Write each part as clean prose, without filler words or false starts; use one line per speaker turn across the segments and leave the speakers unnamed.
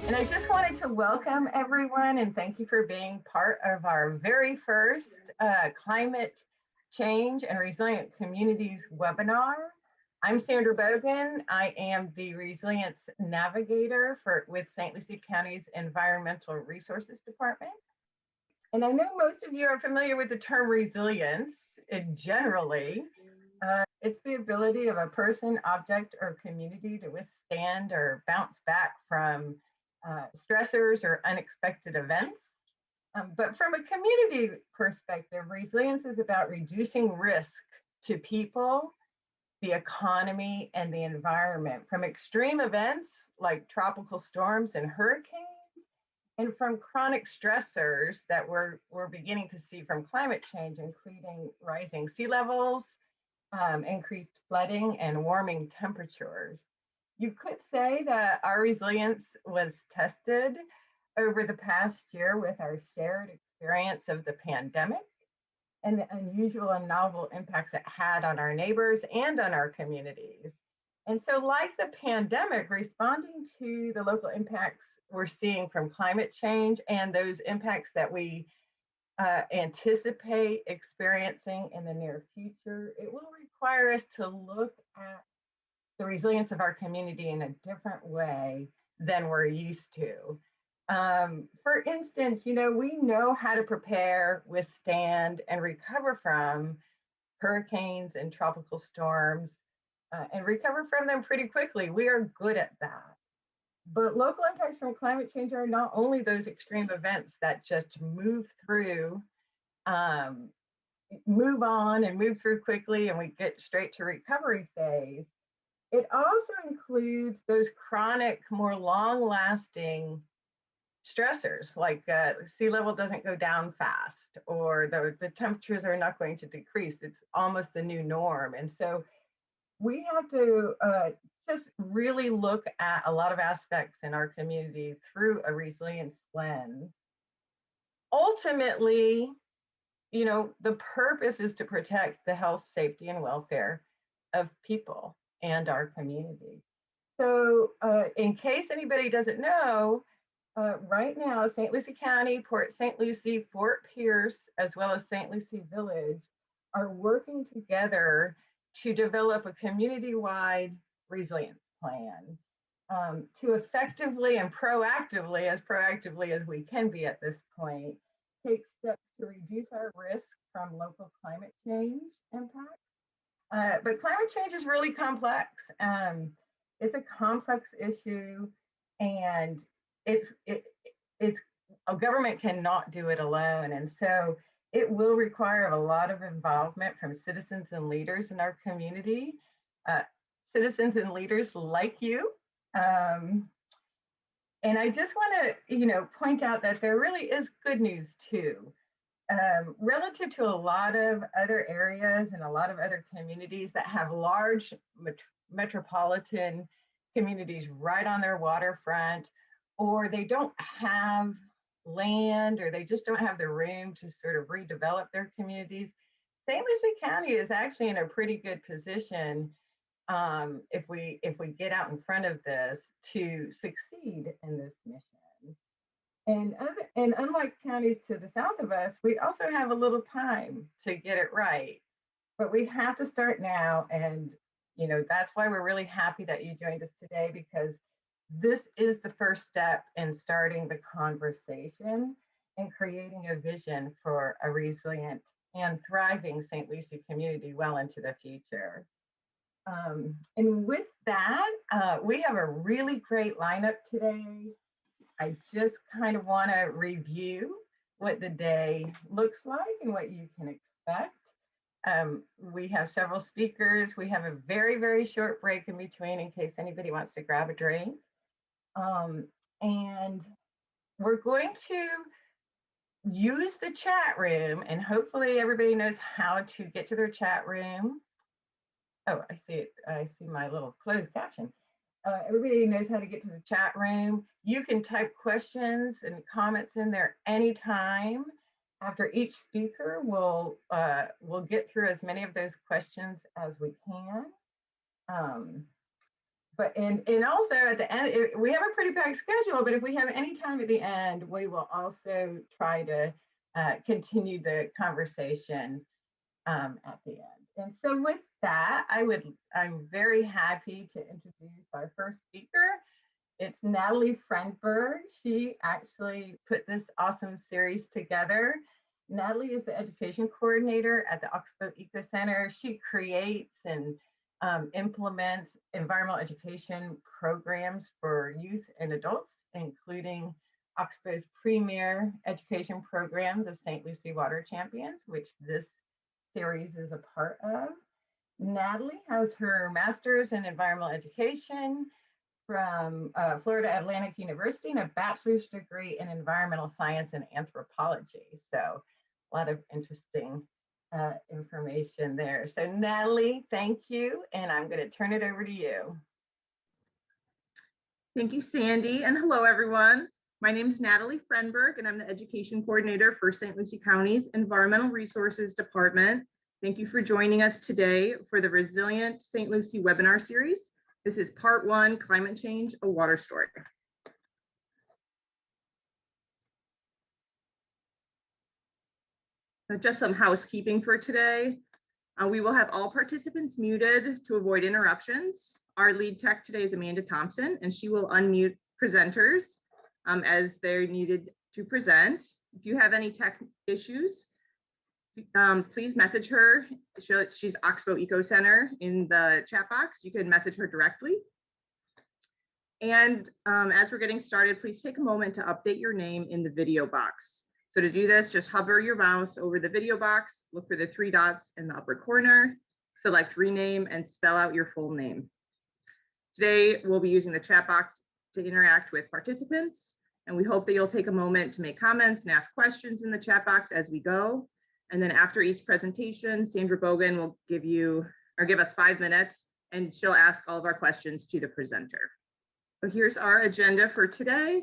And I just wanted to welcome everyone and thank you for being part of our very first Climate Change and Resilient Communities webinar. I'm Sandra Bogan. I am the Resilience Navigator with St. Lucie County's Environmental Resources Department. And I know most of you are familiar with the term resilience generally. It's the ability of a person, object, or community to withstand or bounce back from stressors or unexpected events. But from a community perspective, resilience is about reducing risk to people, the economy, and the environment from extreme events like tropical storms and hurricanes, and from chronic stressors that we're beginning to see from climate change, including rising sea levels, increased flooding, and warming temperatures. You could say that our resilience was tested over the past year with our shared experience of the pandemic and the unusual and novel impacts it had on our neighbors and on our communities. And so, like the pandemic, responding to the local impacts we're seeing from climate change and those impacts that we anticipate experiencing in the near future, it will require us to look at the resilience of our community in a different way than we're used to. For instance, we know how to prepare, withstand, and recover from hurricanes and tropical storms and recover from them pretty quickly. We are good at that. But local impacts from climate change are not only those extreme events that just move through, move on and move through quickly and we get straight to recovery phase. It also includes those chronic, more long-lasting stressors, like sea level doesn't go down fast, or the temperatures are not going to decrease. It's almost the new norm. And so we have to just really look at a lot of aspects in our community through a resilience lens. Ultimately, the purpose is to protect the health, safety, and welfare of people and our community. So in case anybody doesn't know, right now, St. Lucie County, Port St. Lucie, Fort Pierce, as well as St. Lucie Village are working together to develop a community-wide resilience plan to effectively and proactively as we can be at this point, take steps to reduce our risk from local climate change impacts. But climate change is really complex. It's a complex issue, and it's a government cannot do it alone. And so it will require a lot of involvement from citizens and leaders in our community, citizens and leaders like you. And I just want to, point out that there really is good news too. Relative to a lot of other areas and a lot of other communities that have large metropolitan communities right on their waterfront, or they don't have land, or they just don't have the room to sort of redevelop their communities, St. Lucie County is actually in a pretty good position if we get out in front of this to succeed in this mission. And unlike counties to the south of us, we also have a little time to get it right. But we have to start now. And, that's why we're really happy that you joined us today, because this is the first step in starting the conversation and creating a vision for a resilient and thriving St. Lucie community well into the future. And with that, we have a really great lineup today. I just kind of want to review what the day looks like and what you can expect. We have several speakers. We have a very, very short break in between in case anybody wants to grab a drink. And we're going to use the chat room, and hopefully everybody knows how to get to their chat room. Oh, I see it. I see my little closed caption. Everybody knows how to get to the chat room. You can type questions and comments in there anytime. After each speaker, we'll get through as many of those questions as we can. and also at the end, we have a pretty packed schedule, but if we have any time at the end, we will also try to continue the conversation at the end. And so with that, I'm very happy to introduce our first speaker. It's Natalie Friendberg. She actually put this awesome series together. Natalie is the education coordinator at the Oxbow Eco Center. She creates and implements environmental education programs for youth and adults, including Oxbow's premier education program, the St. Lucie Water Champions, which this series is a part of. Natalie has her master's in environmental education from Florida Atlantic University and a bachelor's degree in environmental science and anthropology. So a lot of interesting information there. So Natalie, thank you. And I'm going to turn it over to you.
Thank you, Sandy. And hello, everyone. My name is Natalie Friendberg, and I'm the Education Coordinator for St. Lucie County's Environmental Resources Department. Thank you for joining us today for the Resilient St. Lucie webinar series. This is part 1, Climate Change, a Water Story. Just some housekeeping for today. We will have all participants muted to avoid interruptions. Our lead tech today is Amanda Thompson, and she will unmute presenters as they're needed to present. If you have any tech issues, please message her. She's Oxbow Eco Center in the chat box. You can message her directly. And as we're getting started, please take a moment to update your name in the video box. So to do this, just hover your mouse over the video box, look for the 3 dots in the upper corner, select rename, and spell out your full name. Today, we'll be using the chat box to interact with participants, and we hope that you'll take a moment to make comments and ask questions in the chat box as we go. And then after each presentation, Sandra Bogan will give us 5 minutes, and she'll ask all of our questions to the presenter. So here's our agenda for today.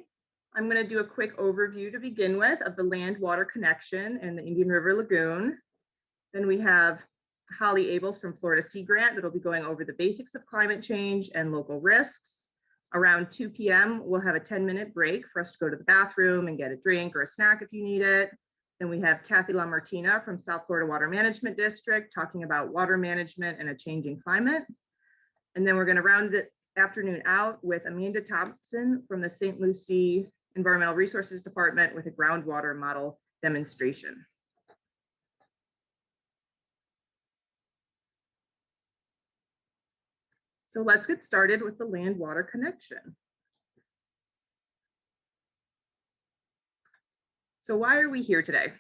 I'm going to do a quick overview to begin with of the land-water connection and the Indian River Lagoon. Then we have Holly Abels from Florida Sea Grant that'll be going over the basics of climate change and local risks. Around 2 p.m., we'll have a 10-minute break for us to go to the bathroom and get a drink or a snack if you need it. Then we have Kathy LaMartina from South Florida Water Management District talking about water management and a changing climate. And then we're going to round the afternoon out with Amanda Thompson from the St. Lucie Environmental Resources Department with a groundwater model demonstration. So let's get started with the land-water connection. So why are we here today?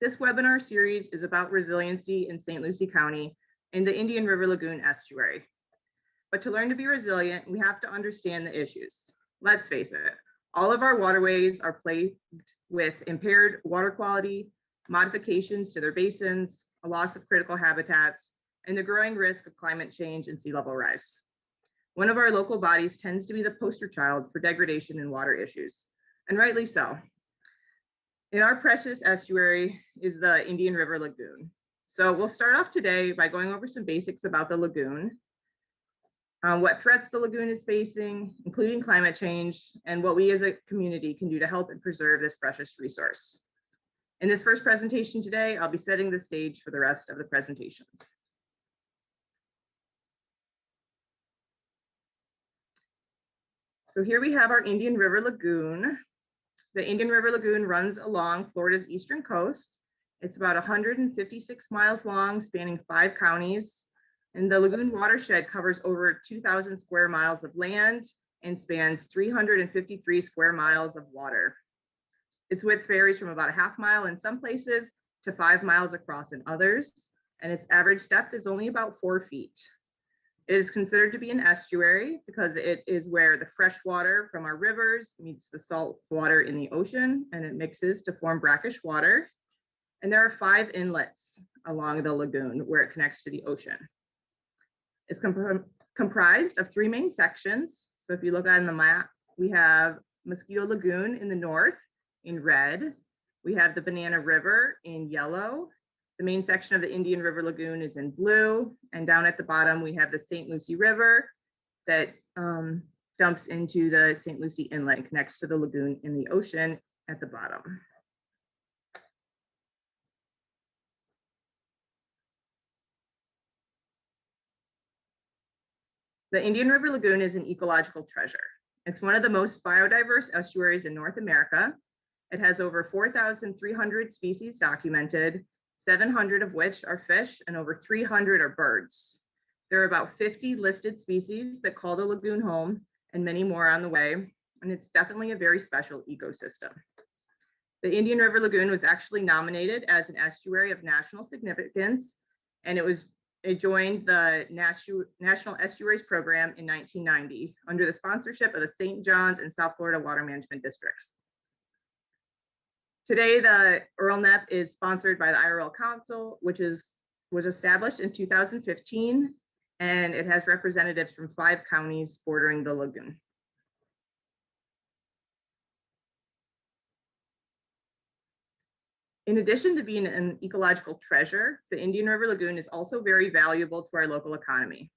This webinar series is about resiliency in St. Lucie County in the Indian River Lagoon estuary. But to learn to be resilient, we have to understand the issues. Let's face it, all of our waterways are plagued with impaired water quality, modifications to their basins, a loss of critical habitats, and the growing risk of climate change and sea level rise. One of our local bodies tends to be the poster child for degradation in water issues, and rightly so. In our precious estuary is the Indian River Lagoon. So we'll start off today by going over some basics about the lagoon, what threats the lagoon is facing, including climate change, and what we as a community can do to help and preserve this precious resource. In this first presentation today, I'll be setting the stage for the rest of the presentations. So here we have our Indian River Lagoon. The Indian River Lagoon runs along Florida's eastern coast. It's about 156 miles long, spanning 5 counties. And the lagoon watershed covers over 2,000 square miles of land and spans 353 square miles of water. Its width varies from about a half mile in some places to 5 miles across in others, and its average depth is only about 4 feet. It is considered to be an estuary because it is where the fresh water from our rivers meets the salt water in the ocean, and it mixes to form brackish water. And there are 5 inlets along the lagoon where it connects to the ocean. It's comprised of 3 main sections. So if you look on the map, we have Mosquito Lagoon in the north in red. We have the Banana River in yellow. The main section of the Indian River Lagoon is in blue. And down at the bottom, we have the St. Lucie River that dumps into the St. Lucie Inlet, connects to the lagoon in the ocean at the bottom. The Indian River Lagoon is an ecological treasure. It's one of the most biodiverse estuaries in North America. It has over 4,300 species documented, 700 of which are fish and over 300 are birds. There are about 50 listed species that call the lagoon home and many more on the way, and it's definitely a very special ecosystem. The Indian River Lagoon was actually nominated as an estuary of national significance, and it joined the National Estuaries Program in 1990 under the sponsorship of the St. John's and South Florida Water Management Districts. Today, the IRLNEP is sponsored by the IRL Council, which was established in 2015, and it has representatives from 5 counties bordering the lagoon. In addition to being an ecological treasure, the Indian River Lagoon is also very valuable to our local economy.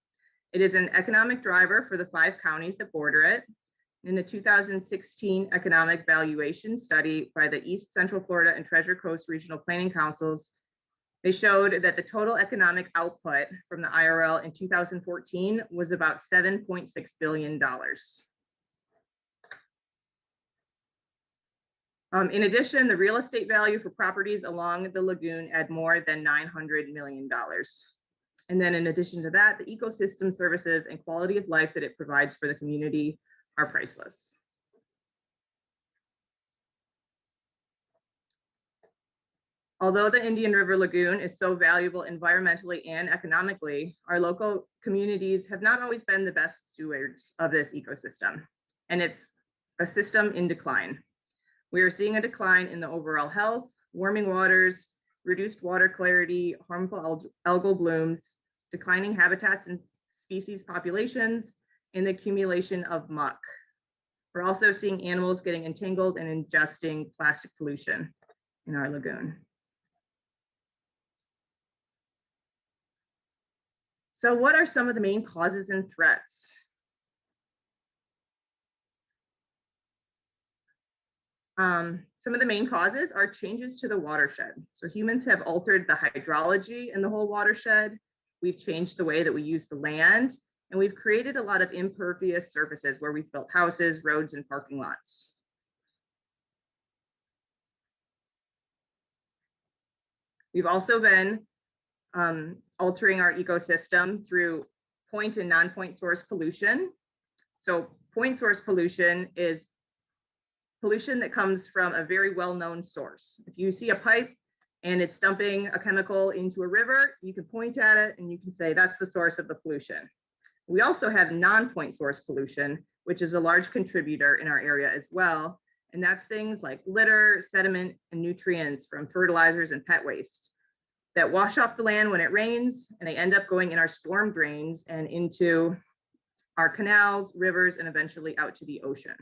It is an economic driver for the 5 counties that border it. In the 2016 economic valuation study by the East Central Florida and Treasure Coast Regional Planning Councils, they showed that the total economic output from the IRL in 2014 was about $7.6 billion. In addition, the real estate value for properties along the lagoon add more than $900 million. And then in addition to that, the ecosystem services and quality of life that it provides for the community are priceless. Although the Indian River Lagoon is so valuable environmentally and economically, our local communities have not always been the best stewards of this ecosystem, and it's a system in decline. We are seeing a decline in the overall health, warming waters, reduced water clarity, harmful algal blooms, declining habitats and species populations, and the accumulation of muck. We're also seeing animals getting entangled and ingesting plastic pollution in our lagoon. So what are some of the main causes and threats? Some of the main causes are changes to the watershed. So humans have altered the hydrology in the whole watershed. We've changed the way that we use the land, and we've created a lot of impervious surfaces where we've built houses, roads, and parking lots. We've also been altering our ecosystem through point and non-point source pollution. So point source pollution is pollution that comes from a very well-known source. If you see a pipe and it's dumping a chemical into a river, you can point at it and you can say that's the source of the pollution. We also have non-point source pollution, which is a large contributor in our area as well. And that's things like litter, sediment, and nutrients from fertilizers and pet waste that wash off the land when it rains, and they end up going in our storm drains and into our canals, rivers, and eventually out to the ocean.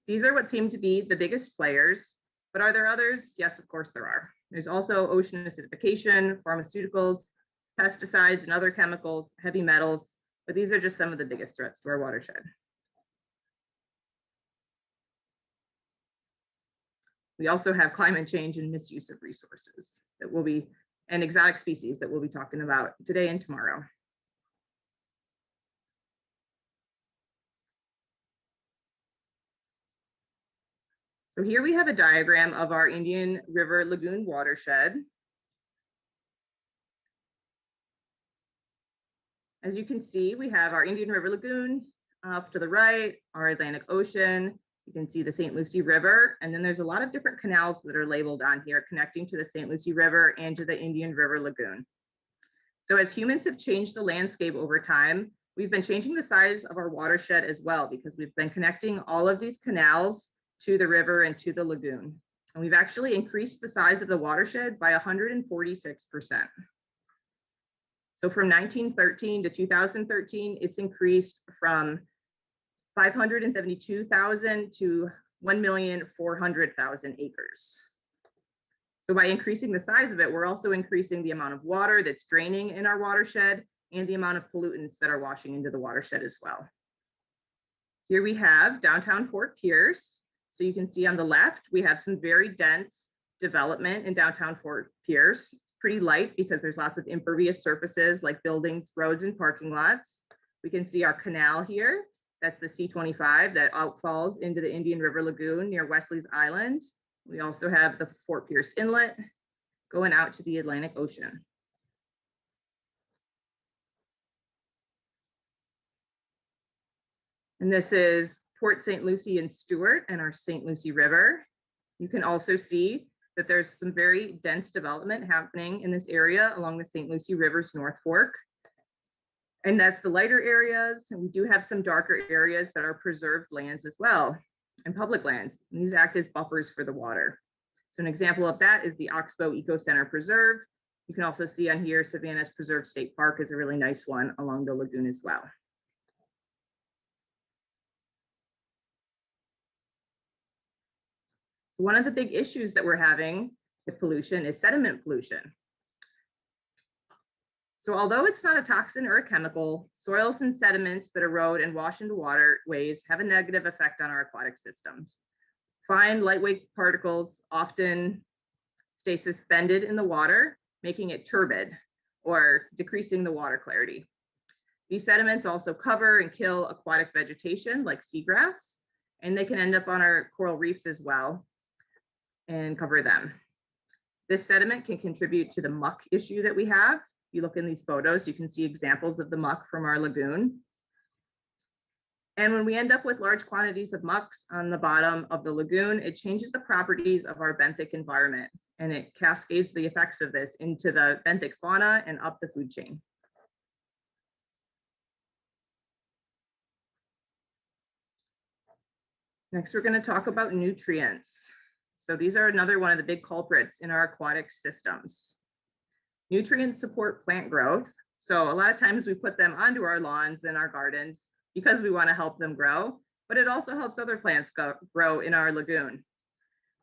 These are what seem to be the biggest players, but are there others? Yes, of course there are. There's also ocean acidification, pharmaceuticals, pesticides and other chemicals, heavy metals, but these are just some of the biggest threats to our watershed. We also have climate change and misuse of resources that will be, and exotic species that we'll be talking about today and tomorrow. So here we have a diagram of our Indian River Lagoon watershed. As you can see, we have our Indian River Lagoon off to the right, our Atlantic Ocean. You can see the St. Lucie River, and then there's a lot of different canals that are labeled on here connecting to the St. Lucie River and to the Indian River Lagoon. So as humans have changed the landscape over time, we've been changing the size of our watershed as well, because we've been connecting all of these canals to the river and to the lagoon. And we've actually increased the size of the watershed by 146%. So from 1913 to 2013, it's increased from 572,000 to 1,400,000 acres. So by increasing the size of it, we're also increasing the amount of water that's draining in our watershed and the amount of pollutants that are washing into the watershed as well. Here we have downtown Fort Pierce. So you can see on the left, we have some very dense development in downtown Fort Pierce. It's pretty light because there's lots of impervious surfaces like buildings, roads, and parking lots. We can see our canal here. That's the C-25 that outfalls into the Indian River Lagoon near Wesley's Island. We also have the Fort Pierce Inlet going out to the Atlantic Ocean. And this is Port St. Lucie and Stewart and our St. Lucie River. You can also see that there's some very dense development happening in this area along the St. Lucie River's North Fork. And that's the lighter areas. And we do have some darker areas that are preserved lands as well, and public lands. And these act as buffers for the water. So an example of that is the Oxbow Eco Center Preserve. You can also see on here, Savannah's Preserve State Park is a really nice one along the lagoon as well. So one of the big issues that we're having with pollution is sediment pollution. So although it's not a toxin or a chemical, soils and sediments that erode and wash into waterways have a negative effect on our aquatic systems. Fine, lightweight particles often stay suspended in the water, making it turbid or decreasing the water clarity. These sediments also cover and kill aquatic vegetation like seagrass, and they can end up on our coral reefs as well and cover them. This sediment can contribute to the muck issue that we have. If you look in these photos, you can see examples of the muck from our lagoon. And when we end up with large quantities of mucks on the bottom of the lagoon, it changes the properties of our benthic environment, and it cascades the effects of this into the benthic fauna and up the food chain. Next, we're going to talk about nutrients. So these are another one of the big culprits in our aquatic systems. Nutrients support plant growth. So a lot of times we put them onto our lawns and our gardens because we want to help them grow, but it also helps other plants grow in our lagoon.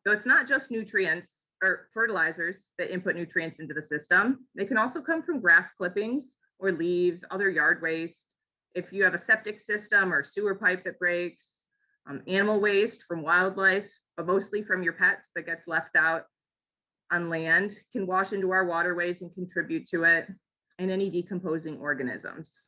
So it's not just nutrients or fertilizers that input nutrients into the system. They can also come from grass clippings or leaves, other yard waste. If you have a septic system or sewer pipe that breaks, animal waste from wildlife, but mostly from your pets that gets left out on land, can wash into our waterways and contribute to it, and any decomposing organisms.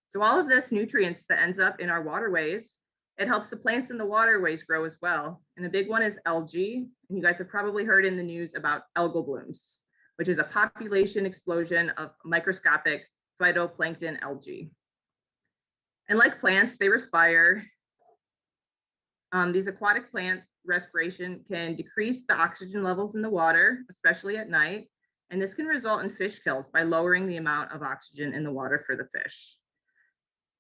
So all of this nutrients that ends up in our waterways, it helps the plants in the waterways grow as well. And a big one is algae. And you guys have probably heard in the news about algal blooms, which is a population explosion of microscopic phytoplankton algae. And like plants, they respire. These aquatic plant respiration can decrease the oxygen levels in the water, especially at night. And this can result in fish kills by lowering the amount of oxygen in the water for the fish.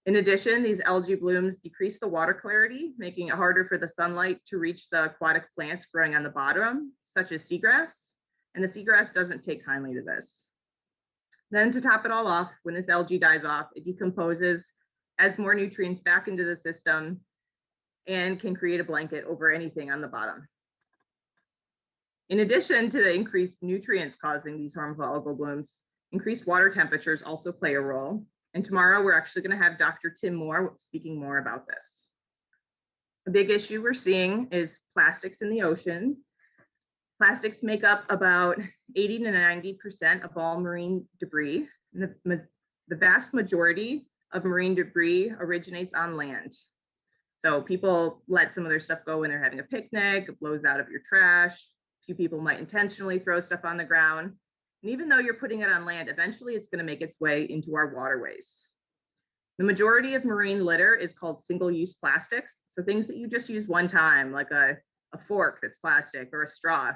In addition, these algae blooms decrease the water clarity, making it harder for the sunlight to reach the aquatic plants growing on the bottom, such as seagrass. And the seagrass doesn't take kindly to this. Then to top it all off, when this algae dies off, it decomposes, adds more nutrients back into the system, and can create a blanket over anything on the bottom. In addition to the increased nutrients causing these harmful algal blooms, increased water temperatures also play a role. And tomorrow we're actually going to have Dr. Tim Moore speaking more about this. A big issue we're seeing is plastics in the ocean. Plastics make up about 80 to 90% of all marine debris. The vast majority of marine debris originates on land. So people let some of their stuff go when they're having a picnic, it blows out of your trash. A few people might intentionally throw stuff on the ground. And even though you're putting it on land, eventually it's going to make its way into our waterways. The majority of marine litter is called single-use plastics. So things that you just use one time, like a fork that's plastic or a straw.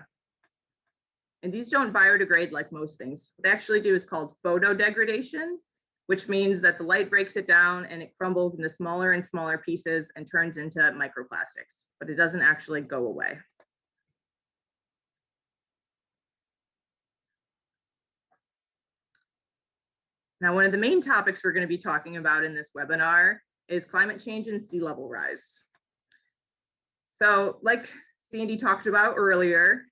And these don't biodegrade like most things. What they actually do is called photodegradation, which means that the light breaks it down and it crumbles into smaller and smaller pieces and turns into microplastics, but it doesn't actually go away. Now, one of the main topics we're going to be talking about in this webinar is climate change and sea level rise. So like Sandy talked about earlier,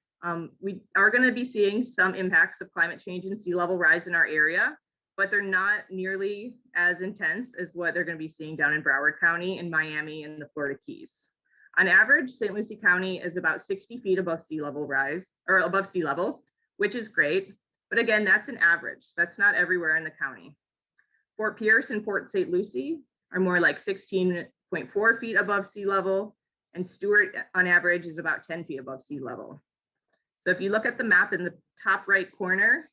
We are going to be seeing some impacts of climate change and sea level rise in our area, but they're not nearly as intense as what they're going to be seeing down in Broward County and Miami and the Florida Keys. On average, St. Lucie County is about 60 feet above sea level rise, or above sea level, which is great. But again, that's an average. That's not everywhere in the county. Fort Pierce and Port St. Lucie are more like 16.4 feet above sea level, and Stewart on average is about 10 feet above sea level. So if you look at the map in the top right corner,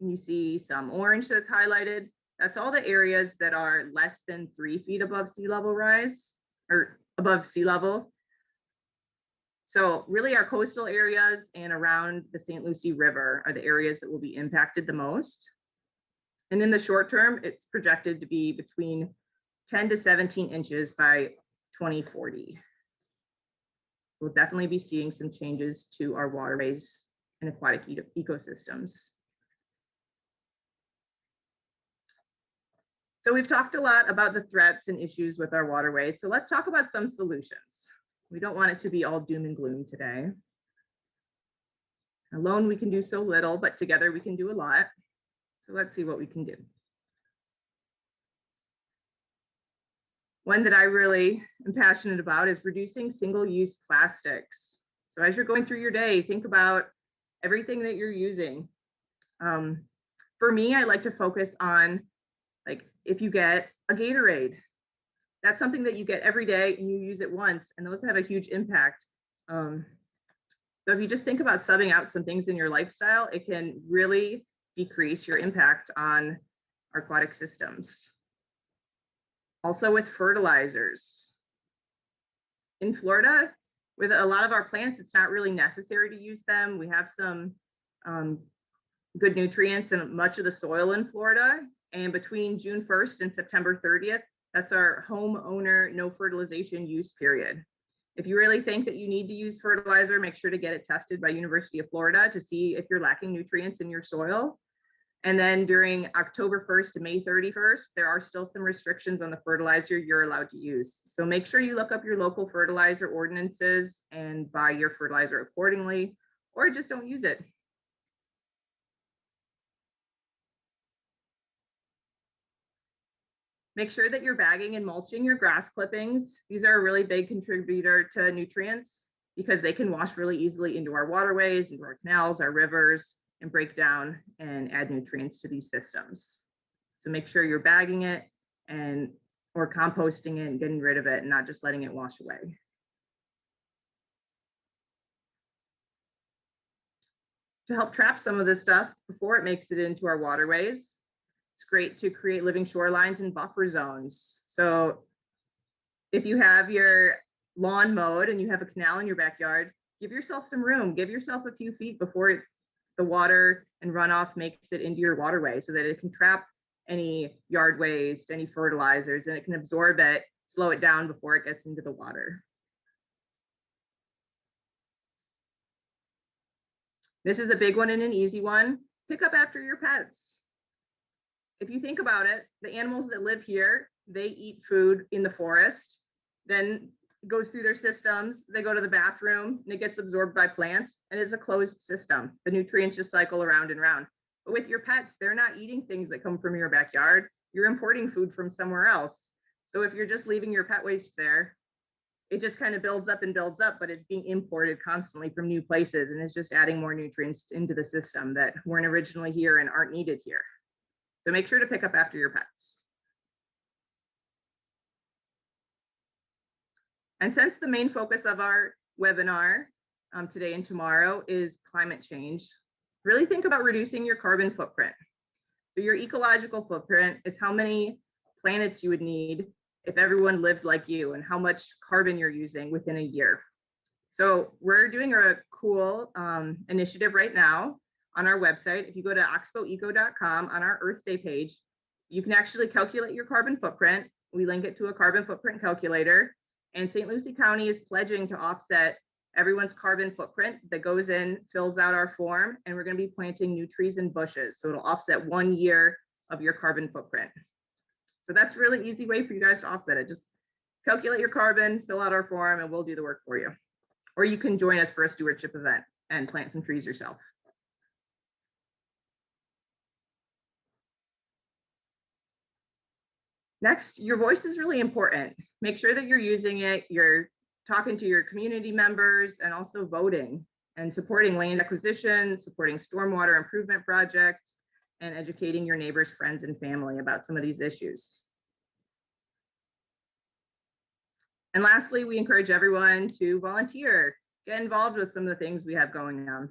you see some orange that's highlighted. That's all the areas that are less than 3 feet above sea level rise, or above sea level. So really our coastal areas and around the St. Lucie River are the areas that will be impacted the most. And in the short term, it's projected to be between 10 to 17 inches by 2040. We'll definitely be seeing some changes to our waterways and aquatic ecosystems. So we've talked a lot about the threats and issues with our waterways. So let's talk about some solutions. We don't want it to be all doom and gloom today. Alone, we can do so little, but together we can do a lot. So let's see what we can do. One that I really am passionate about is reducing single-use plastics. So as you're going through your day, think about everything that you're using. For me, I like to focus on, like, if you get a Gatorade, that's something that you get every day and you use it once, and those have a huge impact. So if you just think about subbing out some things in your lifestyle, it can really decrease your impact on our aquatic systems. Also with fertilizers. In Florida, with a lot of our plants, it's not really necessary to use them. We have some good nutrients in much of the soil in Florida. And between June 1st and September 30th, that's our homeowner no fertilization use period. If you really think that you need to use fertilizer, make sure to get it tested by University of Florida to see if you're lacking nutrients in your soil. And then during October 1st to May 31st, there are still some restrictions on the fertilizer you're allowed to use. So make sure you look up your local fertilizer ordinances and buy your fertilizer accordingly, or just don't use it. Make sure that you're bagging and mulching your grass clippings. These are a really big contributor to nutrients because they can wash really easily into our waterways, into our canals, our rivers, and break down and add nutrients to these systems. So make sure you're bagging it or composting it and getting rid of it and not just letting it wash away. To help trap some of this stuff before it makes it into our waterways, it's great to create living shorelines and buffer zones. So if you have your lawn mowed and you have a canal in your backyard, give yourself some room, give yourself a few feet before the water and runoff makes it into your waterway so that it can trap any yard waste, any fertilizers, and it can absorb it, slow it down before it gets into the water. This is a big one and an easy one. Pick up after your pets. If you think about it, the animals that live here, they eat food in the forest, then it goes through their systems, they go to the bathroom, and it gets absorbed by plants, and it's a closed system. The nutrients just cycle around and around. But with your pets, they're not eating things that come from your backyard. You're importing food from somewhere else. So if you're just leaving your pet waste there, it just kind of builds up and builds up, but it's being imported constantly from new places, and it's just adding more nutrients into the system that weren't originally here and aren't needed here. So make sure to pick up after your pets. And since the main focus of our webinar today and tomorrow is climate change, really think about reducing your carbon footprint. So your ecological footprint is how many planets you would need if everyone lived like you and how much carbon you're using within a year. So we're doing a cool initiative right now on our website. If you go to oxboweco.com on our Earth Day page, you can actually calculate your carbon footprint. We link it to a carbon footprint calculator. And St. Lucie County is pledging to offset everyone's carbon footprint that goes in, fills out our form, and we're going to be planting new trees and bushes. So it'll offset 1 year of your carbon footprint. So that's a really easy way for you guys to offset it. Just calculate your carbon, fill out our form, and we'll do the work for you. Or you can join us for a stewardship event and plant some trees yourself. Next, your voice is really important. Make sure that you're using it, you're talking to your community members, and also voting and supporting land acquisition, supporting stormwater improvement projects, and educating your neighbors, friends, and family about some of these issues. And lastly, we encourage everyone to volunteer, get involved with some of the things we have going on.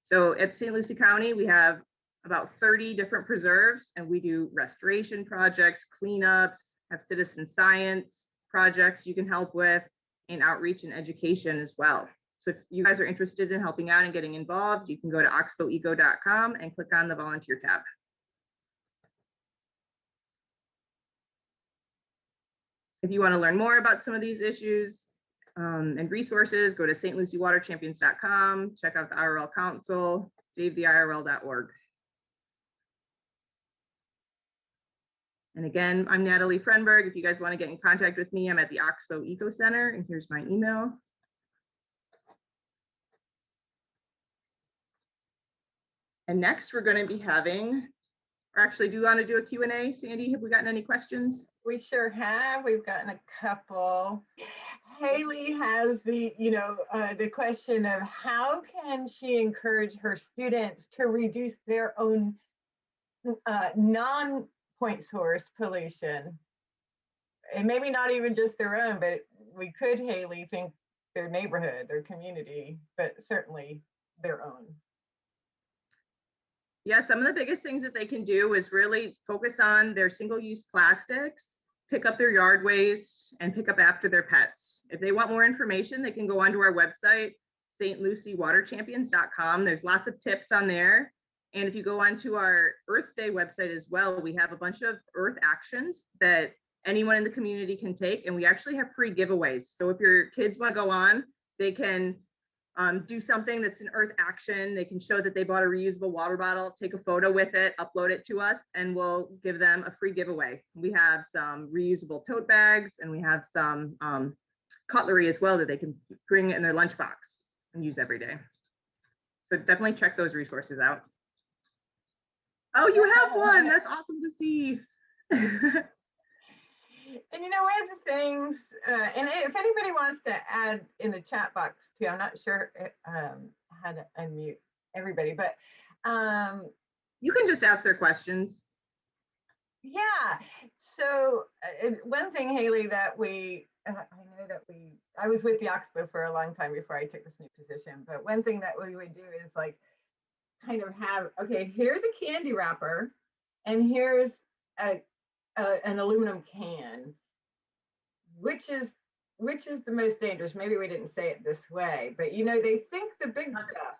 So at St. Lucie County, we have about 30 different preserves, and we do restoration projects, cleanups, have citizen science projects you can help with, and outreach and education as well. So if you guys are interested in helping out and getting involved, you can go to oxboweco.com and click on the volunteer tab. If you want to learn more about some of these issues and resources, go to stluciewaterchampions.com, check out the IRL Council, savetheirl.org. And again, I'm Natalie Frenberg. If you guys want to get in contact with me, I'm at the Oxbow Eco Center, and here's my email. And next, we're going to be having, or actually, do you want to do a Q&A, Sandy? Have we gotten any questions?
We sure have. We've gotten a couple. Haley has the question of how can she encourage her students to reduce their own non-point source pollution? And maybe not even just their own, but we could, Haley, think their neighborhood, their community, but certainly their own.
Yeah, some of the biggest things that they can do is really focus on their single-use plastics, pick up their yard waste, and pick up after their pets. If they want more information, they can go onto our website, stluciewaterchampions.com. There's lots of tips on there. And if you go onto our Earth Day website as well, we have a bunch of Earth actions that anyone in the community can take, and we actually have free giveaways. So if your kids want to go on, they can do something that's an Earth action. They can show that they bought a reusable water bottle, take a photo with it, upload it to us, and we'll give them a free giveaway. We have some reusable tote bags, and we have some cutlery as well that they can bring in their lunchbox and use every day. So definitely check those resources out. Oh, you have one. That's awesome to see.
And you know, one of the things, and if anybody wants to add in the chat box too, I'm not sure how to unmute everybody, but
you can just ask their questions.
Yeah. So one thing, Haley, that I was with the Oxbow for a long time before I took this new position, but one thing that we would do is like kind of have, okay, here's a candy wrapper and here's an aluminum can. Which is the most dangerous? Maybe we didn't say it this way, but you know, they think the big stuff,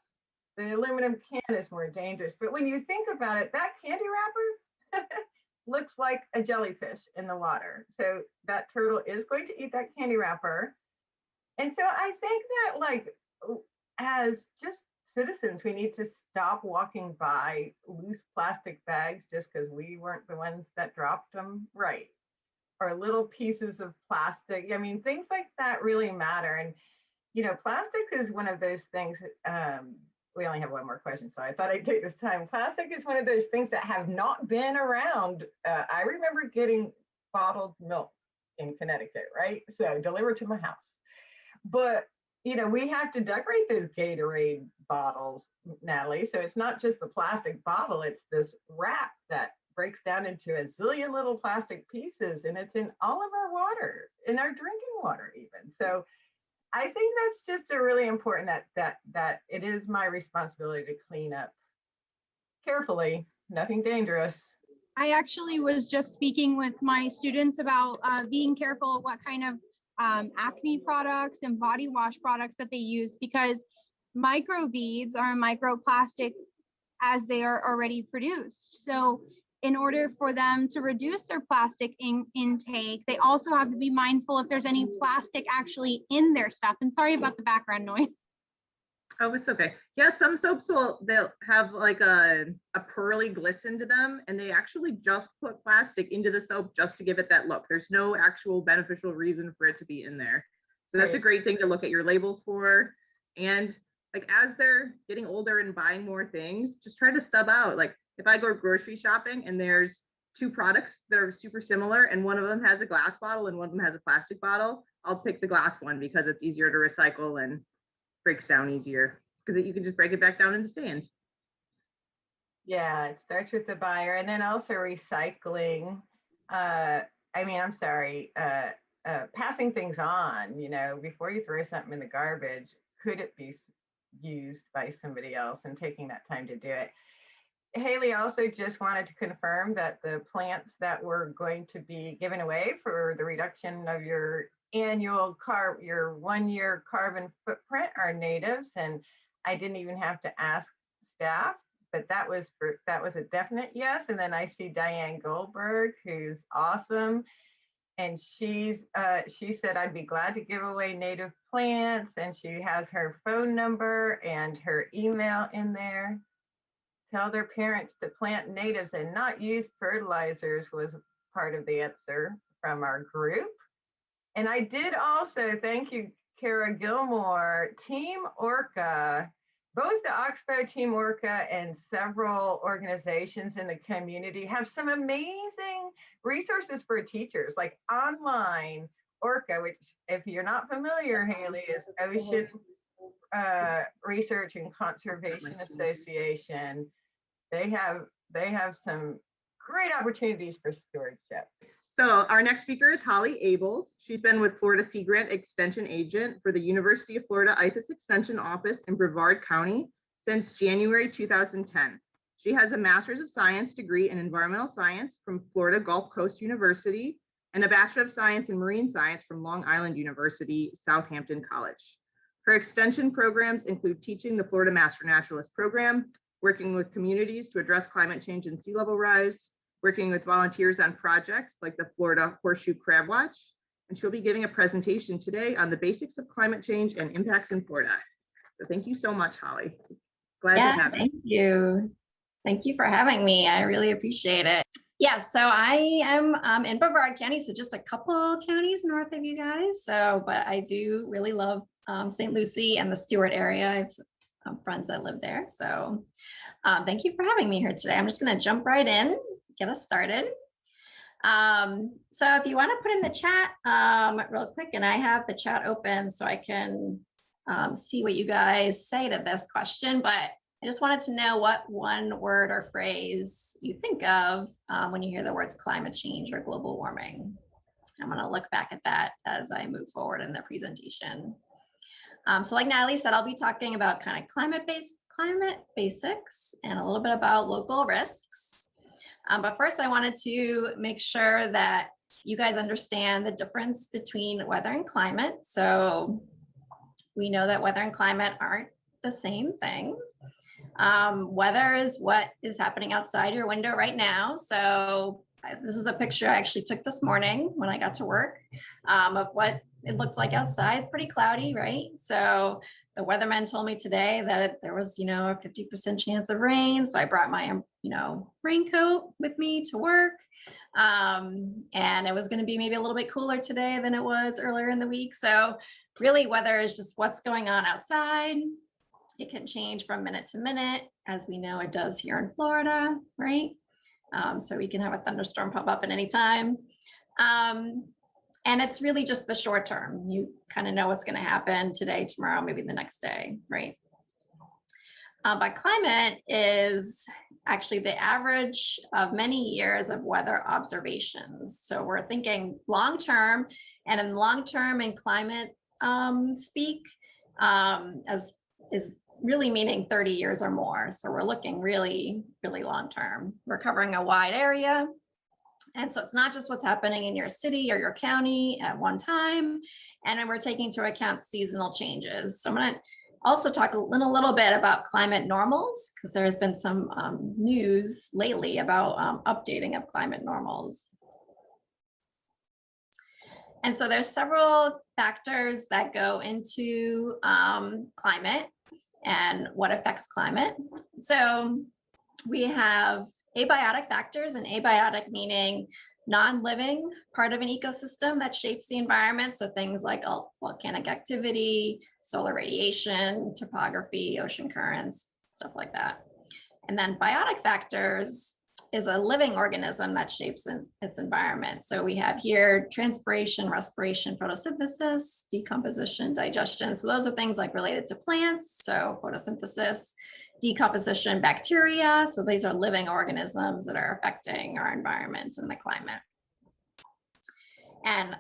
the aluminum can is more dangerous. But when you think about it, that candy wrapper looks like a jellyfish in the water. So that turtle is going to eat that candy wrapper. And so I think that, like, as just citizens, we need to stop walking by loose plastic bags just because we weren't the ones that dropped them, right? Or little pieces of plastic. I mean, things like that really matter. And, you know, plastic is one of those things, we only have one more question, so I thought I'd take this time. Plastic is one of those things that have not been around. I remember getting bottled milk in Connecticut, right? So delivered to my house. But, you know, we have to decorate those Gatorade bottles, Natalie. So it's not just the plastic bottle, it's this wrap that breaks down into a zillion little plastic pieces, and it's in all of our water, in our drinking water even. So I think that's just a really important that it is my responsibility to clean up carefully, nothing dangerous.
I actually was just speaking with my students about being careful what kind of acne products and body wash products that they use, because microbeads are microplastic as they are already produced. So in order for them to reduce their plastic intake, they also have to be mindful if there's any plastic actually in their stuff. And sorry about the background noise.
Oh, it's okay. Yeah, some soaps they'll have like a pearly glisten to them, and they actually just put plastic into the soap just to give it that look. There's no actual beneficial reason for it to be in there. So that's a great thing to look at your labels for. And like as they're getting older and buying more things, just try to sub out. Like if I go grocery shopping and there's two products that are super similar and one of them has a glass bottle and one of them has a plastic bottle, I'll pick the glass one because it's easier to recycle and breaks down easier because you can just break it back down into sand.
Yeah, it starts with the buyer and then also recycling. I'm sorry, passing things on, before you throw something in the garbage, could it be used by somebody else, and taking that time to do it. Haley also just wanted to confirm that the plants that were going to be given away for the reduction of your annual your 1 year carbon footprint are natives. And I didn't even have to ask staff, but that was a definite yes. And then I see Diane Goldberg, who's awesome. And she said, I'd be glad to give away native plants. And she has her phone number and her email in there. Tell their parents to plant natives and not use fertilizers was part of the answer from our group. And I did also, thank you, Kara Gilmore, Team Orca, both the Oxbow Team Orca and several organizations in the community have some amazing resources for teachers, like online Orca, which if you're not familiar, Haley, is Ocean Research and Conservation Association. They have some great opportunities for stewardship.
So our next speaker is Holly Abels. She's been with Florida Sea Grant Extension Agent for the University of Florida IFAS Extension Office in Brevard County since January 2010. She has a Master's of Science degree in Environmental Science from Florida Gulf Coast University and a Bachelor of Science in Marine Science from Long Island University, Southampton College. Her extension programs include teaching the Florida Master Naturalist Program, working with communities to address climate change and sea level rise, working with volunteers on projects like the Florida Horseshoe Crab Watch, and she'll be giving a presentation today on the basics of climate change and impacts in Florida. So thank you so much, Holly. Glad to have you.
Thank you. Thank you for having me. I really appreciate it. Yeah, so I am in Brevard County, so just a couple counties north of you guys. But I do really love St. Lucie and the Stewart area. I have some friends that live there. So thank you for having me here today. I'm just going to jump right in, get us started. So if you want to put in the chat real quick, and I have the chat open so I can see what you guys say to this question, but I just wanted to know what one word or phrase you think of when you hear the words climate change or global warming. I'm going to look back at that as I move forward in the presentation. So like Natalie said, I'll be talking about kind of climate basics and a little bit about local risks. But first I wanted to make sure that you guys understand the difference between weather and climate. So we know that weather and climate aren't the same thing. Weather is what is happening outside your window right now. So this is a picture I actually took this morning when I got to work of what it looked like outside. It's pretty cloudy, right? So the weatherman told me today that there was, a 50% chance of rain. So I brought my, raincoat with me to work. And it was going to be maybe a little bit cooler today than it was earlier in the week. So really weather is just what's going on outside. It can change from minute to minute, as we know it does here in Florida, right? So we can have a thunderstorm pop up at any time. And it's really just the short term. You kind of know what's going to happen today, tomorrow, maybe the next day, right? But climate is actually the average of many years of weather observations. So we're thinking long term, and in long term in climate speak, as is really meaning 30 years or more. So we're looking really, really long term. We're covering a wide area. And so it's not just what's happening in your city or your county at one time. And then we're taking into account seasonal changes. So I'm going to also talk in a little bit about climate normals, because there has been some news lately about updating of climate normals. And so there's several factors that go into climate and what affects climate. So we have abiotic factors, and abiotic meaning non-living part of an ecosystem that shapes the environment. So things like volcanic activity, solar radiation, topography, ocean currents, stuff like that. And then biotic factors is a living organism that shapes its environment. So we have here transpiration, respiration, photosynthesis, decomposition, digestion. So those are things like related to plants. So photosynthesis, decomposition, bacteria. So these are living organisms that are affecting our environment and the climate. And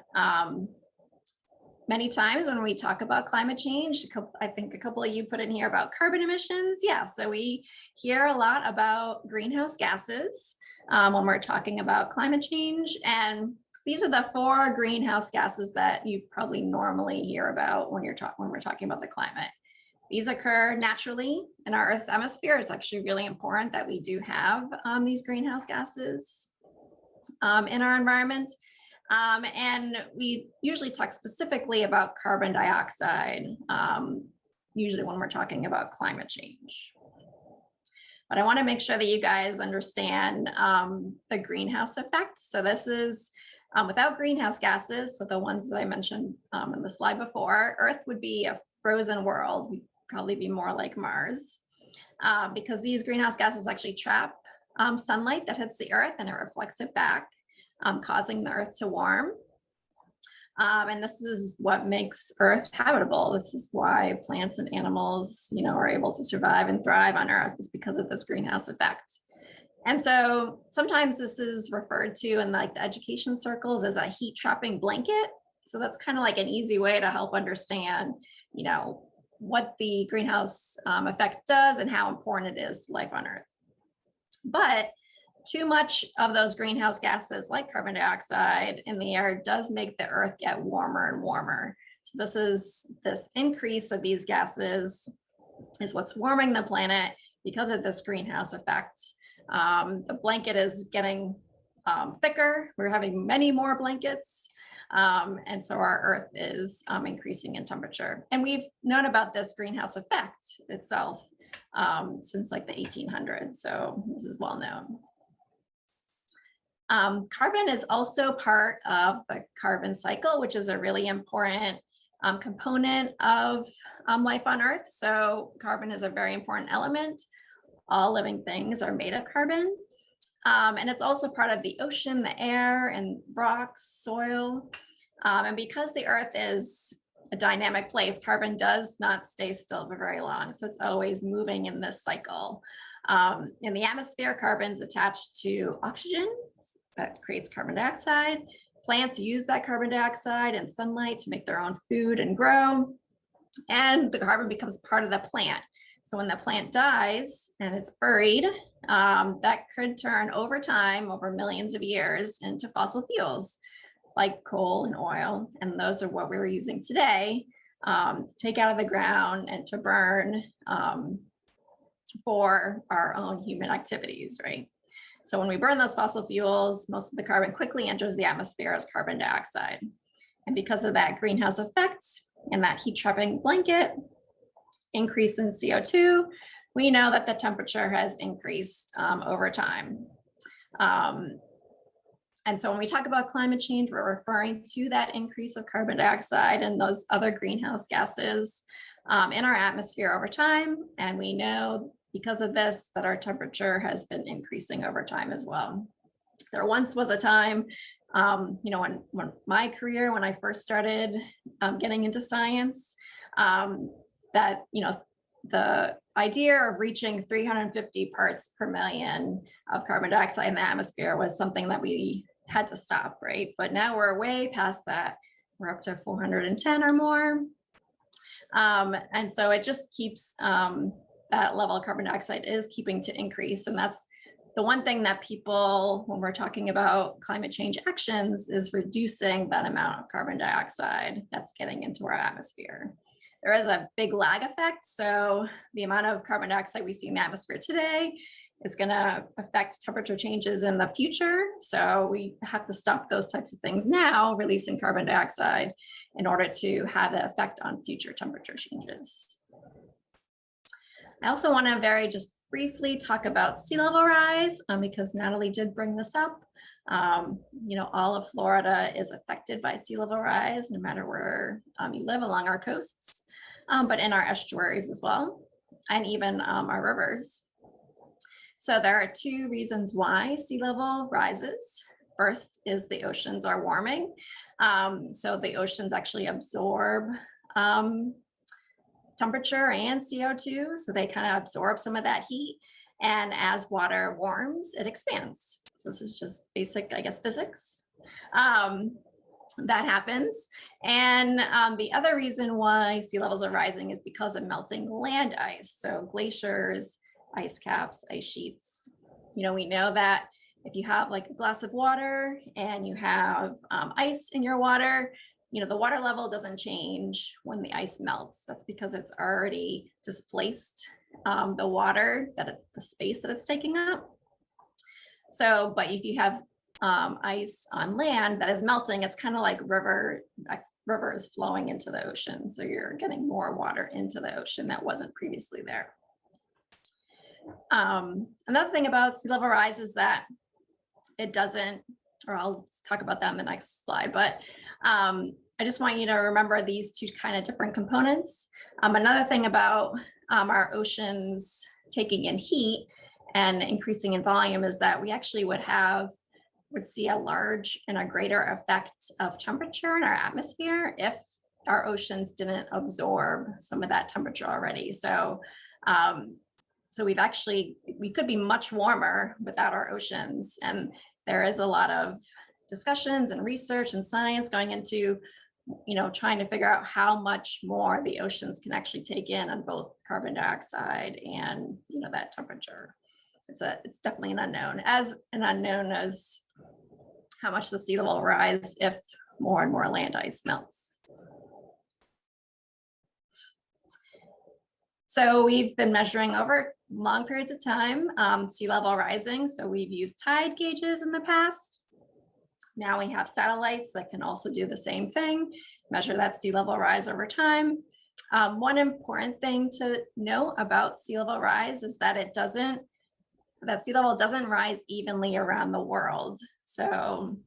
many times when we talk about climate change, I think a couple of you put in here about carbon emissions. Yeah, so we hear a lot about greenhouse gases when we're talking about climate change. And these are the 4 greenhouse gases that you probably normally hear about when we're talking about the climate. These occur naturally in our Earth's atmosphere. It's actually really important that we do have these greenhouse gases in our environment. And we usually talk specifically about carbon dioxide, usually when we're talking about climate change. But I want to make sure that you guys understand the greenhouse effect. So this is without greenhouse gases, so the ones that I mentioned in the slide before, Earth would be a frozen world. We'd probably be more like Mars because these greenhouse gases actually trap sunlight that hits the Earth and it reflects it back, causing the Earth to warm. And this is what makes Earth habitable. This is why plants and animals, are able to survive and thrive on Earth, is because of this greenhouse effect. And so sometimes this is referred to in like the education circles as a heat trapping blanket. So that's kind of like an easy way to help understand, what the greenhouse effect does and how important it is to life on Earth. But too much of those greenhouse gases like carbon dioxide in the air does make the Earth get warmer and warmer. So this increase of these gases is what's warming the planet because of this greenhouse effect. The blanket is getting thicker. We're having many more blankets. And so our Earth is increasing in temperature. And we've known about this greenhouse effect itself since like the 1800s. So this is well known. Carbon is also part of the carbon cycle, which is a really important component of life on Earth. So carbon is a very important element. All living things are made of carbon. And it's also part of the ocean, the air, and rocks, soil. And because the Earth is a dynamic place, carbon does not stay still for very long. So it's always moving in this cycle. In the atmosphere, carbon's attached to oxygen that creates carbon dioxide. Plants use that carbon dioxide and sunlight to make their own food and grow. And the carbon becomes part of the plant. So when the plant dies and it's buried, that could turn over time, over millions of years, into fossil fuels like coal and oil. And those are what we're using today to take out of the ground and to burn for our own human activities, right? So when we burn those fossil fuels, most of the carbon quickly enters the atmosphere as carbon dioxide. And because of that greenhouse effect and that heat trapping blanket, increase in CO2, we know that the temperature has increased over time. And so when we talk about climate change, we're referring to that increase of carbon dioxide and those other greenhouse gases in our atmosphere over time. And we know because of this that our temperature has been increasing over time as well. There once was a time, when my career, when I first started getting into science, that, the idea of reaching 350 parts per million of carbon dioxide in the atmosphere was something that we had to stop, right? But now we're way past that. We're up to 410 or more. And so it just keeps, that level of carbon dioxide is keeping to increase. And that's the one thing that people, when we're talking about climate change actions, is reducing that amount of carbon dioxide that's getting into our atmosphere. There is a big lag effect. So the amount of carbon dioxide we see in the atmosphere today is going to affect temperature changes in the future. So we have to stop those types of things now, releasing carbon dioxide, in order to have that effect on future temperature changes. I also want to just briefly talk about sea level rise because Natalie did bring this up. You know, all of Florida is affected by sea level rise, no matter where you live along our coasts, but in our estuaries as well, and even our rivers. So there are two reasons why sea level rises. First is the oceans are warming. So the oceans actually absorb temperature and CO2. So they kind of absorb some of that heat. And as water warms, it expands. So this is just basic, I guess, physics. That happens. And the other reason why sea levels are rising is because of melting land ice. So glaciers, ice caps, ice sheets. You know, we know that if you have like a glass of water and you have ice in your water, you know, the water level doesn't change when the ice melts. That's because it's already displaced the water, the space that it's taking up. So, but if you have ice on land that is melting, it's kind of like river is flowing into the ocean. So you're getting more water into the ocean that wasn't previously there. Another thing about sea level rise is that it doesn't, or I'll talk about that in the next slide, but I just want you to remember these two kind of different components. Another thing about our oceans taking in heat and increasing in volume is that we actually would see a large and a greater effect of temperature in our atmosphere if our oceans didn't absorb some of that temperature already. So we could be much warmer without our oceans. And there is a lot of discussions and research and science going into, you know, trying to figure out how much more the oceans can actually take in on both carbon dioxide and, you know, that temperature. It's definitely an unknown as how much the sea level will rise if more and more land ice melts. So we've been measuring over long periods of time sea level rising. So we've used tide gauges in the past. Now we have satellites that can also do the same thing, measure that sea level rise over time. One important thing to note about sea level rise is that that sea level doesn't rise evenly around the world. So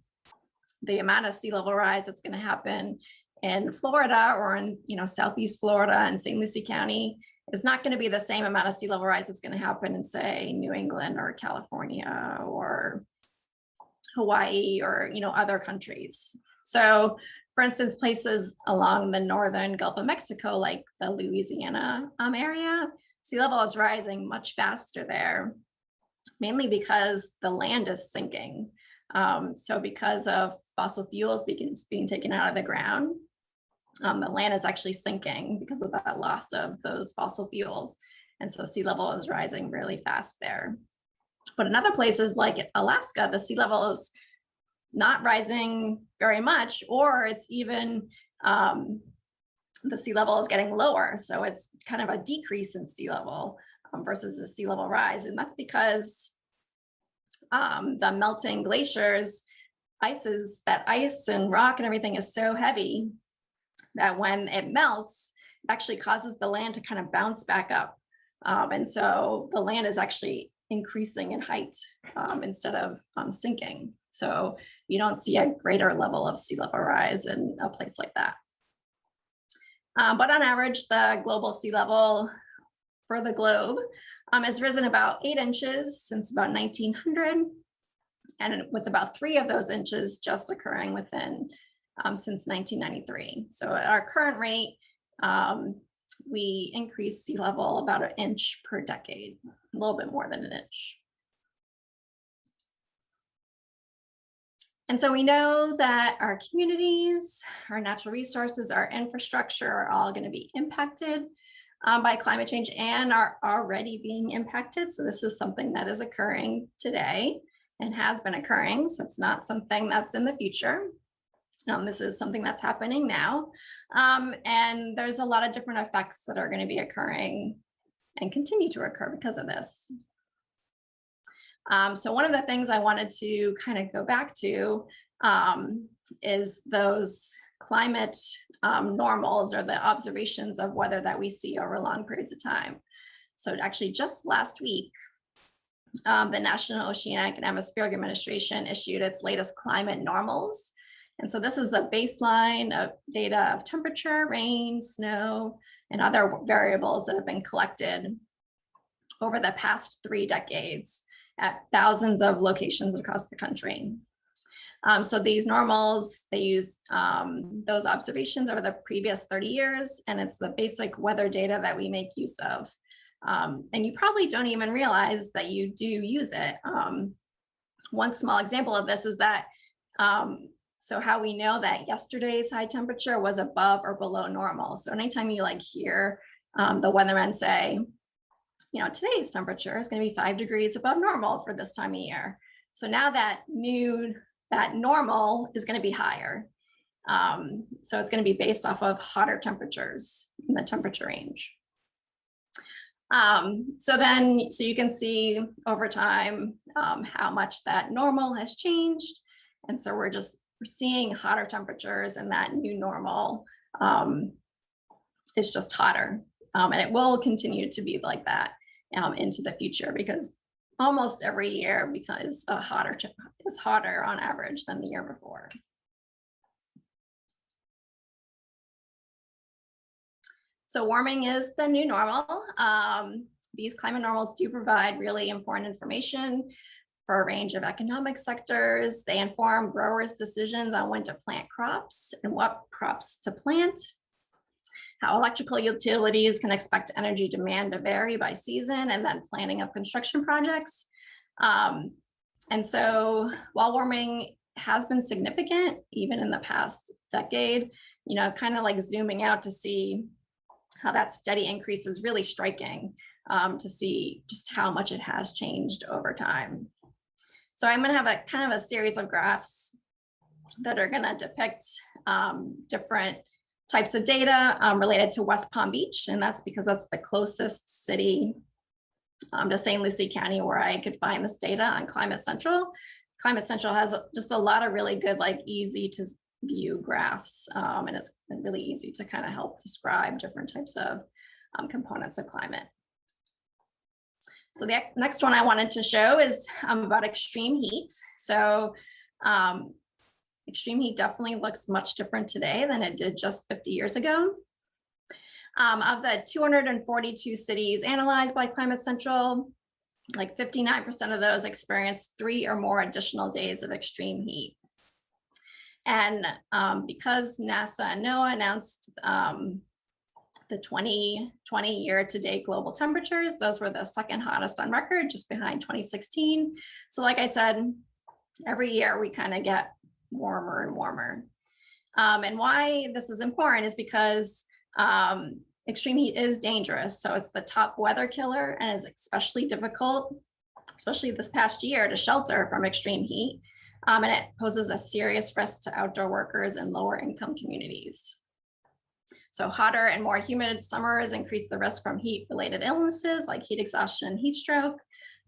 the amount of sea level rise that's going to happen in Florida or in, you know, Southeast Florida and St. Lucie County is not going to be the same amount of sea level rise that's going to happen in, say, New England or California or Hawaii or, you know, other countries. So for instance, places along the northern Gulf of Mexico, like the Louisiana area, sea level is rising much faster there, mainly because the land is sinking. So because of fossil fuels being taken out of the ground, the land is actually sinking because of that loss of those fossil fuels. And so sea level is rising really fast there. But in other places like Alaska, the sea level is not rising very much, or it's even the sea level is getting lower. So it's kind of a decrease in sea level versus a sea level rise. And that's because the melting glaciers, ice and rock and everything is so heavy that when it melts, it actually causes the land to kind of bounce back up. And so the land is actually increasing in height instead of sinking. So you don't see a greater level of sea level rise in a place like that. But on average, the global sea level for the globe has risen about 8 inches since about 1900, and with about 3 of those inches just occurring within since 1993. So at our current rate, we increase sea level about 1 inch per decade, a little bit more than 1 inch. And so we know that our communities, our natural resources, our infrastructure are all going to be impacted by climate change and are already being impacted. So this is something that is occurring today and has been occurring. So it's not something that's in the future. This is something that's happening now. And there's a lot of different effects that are going to be occurring and continue to occur because of this. So one of the things I wanted to kind of go back to is those climate normals, or the observations of weather that we see over long periods of time. So actually just last week, the National Oceanic and Atmospheric Administration issued its latest climate normals. And so this is a baseline of data of temperature, rain, snow, and other variables that have been collected over the past 3 decades at thousands of locations across the country. So these normals, they use those observations over the previous 30 years, and it's the basic weather data that we make use of. And you probably don't even realize that you do use it. One small example of this is that, so how we know that yesterday's high temperature was above or below normal. So anytime you like hear the weathermen say, you know, today's temperature is going to be 5 degrees above normal for this time of year. So now that normal is going to be higher. So it's going to be based off of hotter temperatures in the temperature range. So you can see over time how much that normal has changed. And so we're seeing hotter temperatures, and that new normal is just hotter. And it will continue to be like that into the future, because almost every year is hotter on average than the year before. So warming is the new normal. These climate normals do provide really important information for a range of economic sectors. They inform growers' decisions on when to plant crops and what crops to plant, how electrical utilities can expect energy demand to vary by season, and then planning of construction projects. And so while warming has been significant, even in the past decade, you know, kind of like zooming out to see how that steady increase is really striking, to see just how much it has changed over time. So I'm going to have a kind of a series of graphs that are going to depict different types of data related to West Palm Beach. And that's because that's the closest city to St. Lucie County where I could find this data on Climate Central. Climate Central has just a lot of really good, like easy to view graphs. And it's really easy to kind of help describe different types of components of climate. So the next one I wanted to show is about extreme heat. So extreme heat definitely looks much different today than it did just 50 years ago. Of the 242 cities analyzed by Climate Central, like 59% of those experienced 3 or more additional days of extreme heat. And because NASA and NOAA announced the 2020 year-to-date global temperatures, those were the second hottest on record, just behind 2016. So like I said, every year we kind of get warmer and warmer. And why this is important is because extreme heat is dangerous. So it's the top weather killer, and is especially difficult, especially this past year, to shelter from extreme heat. And it poses a serious risk to outdoor workers in lower income communities. So hotter and more humid summers increase the risk from heat-related illnesses like heat exhaustion and heat stroke.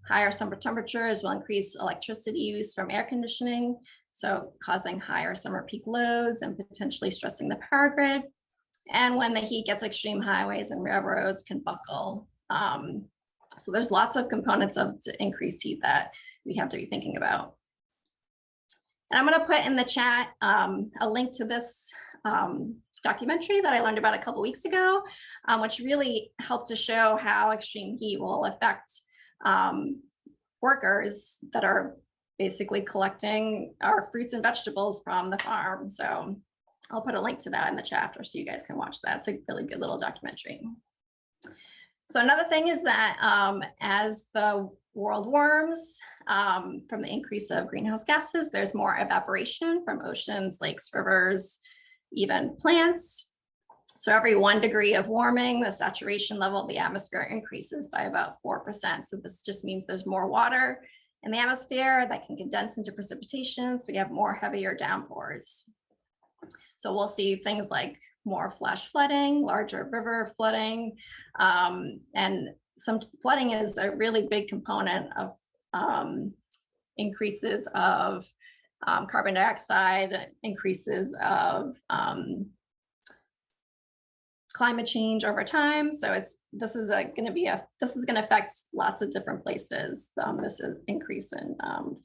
Higher summer temperatures will increase electricity use from air conditioning, so causing higher summer peak loads and potentially stressing the power grid. And when the heat gets extreme, highways and railroads can buckle. So there's lots of components of increased heat that we have to be thinking about. And I'm going to put in the chat a link to this documentary that I learned about a couple weeks ago, which really helped to show how extreme heat will affect workers that are basically collecting our fruits and vegetables from the farm. So I'll put a link to that in the chapter so you guys can watch that. It's a really good little documentary. So another thing is that as the world warms from the increase of greenhouse gases, there's more evaporation from oceans, lakes, rivers, even plants. So every 1 degree of warming, the saturation level of the atmosphere increases by about 4%. So this just means there's more water in the atmosphere that can condense into precipitation. So we have more heavier downpours. So we'll see things like more flash flooding, larger river flooding, and some flooding is a really big component of increases of carbon dioxide, increases of climate change over time. So this is going to affect lots of different places. This is increase in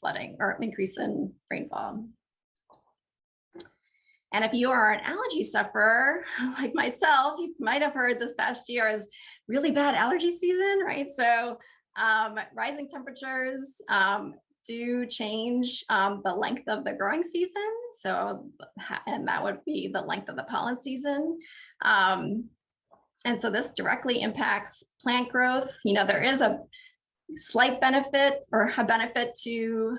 flooding or increase in rainfall. And if you are an allergy sufferer like myself, you might have heard this past year is really bad allergy season, right? So rising temperatures do change the length of the growing season. So, and that would be the length of the pollen season. And so this directly impacts plant growth. You know, there is a slight benefit or a benefit to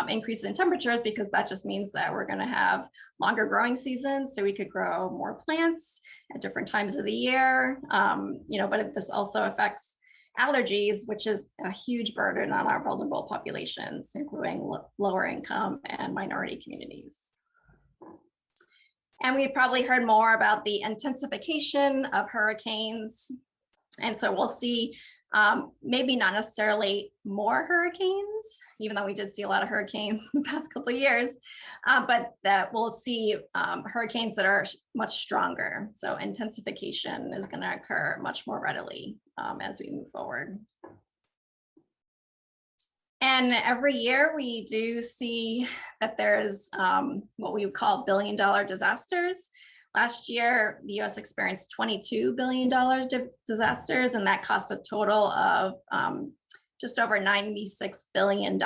increase in temperatures, because that just means that we're going to have longer growing seasons, so we could grow more plants at different times of the year. You know, but this also affects allergies, which is a huge burden on our vulnerable populations, including lower income and minority communities. And we've probably heard more about the intensification of hurricanes. And so we'll see maybe not necessarily more hurricanes, even though we did see a lot of hurricanes in the past couple of years, but that we'll see hurricanes that are much stronger. So intensification is going to occur much more readily as we move forward. And every year we do see that there's what we would call billion-dollar disasters. Last year, the US experienced $22 billion disasters, and that cost a total of just over $96 billion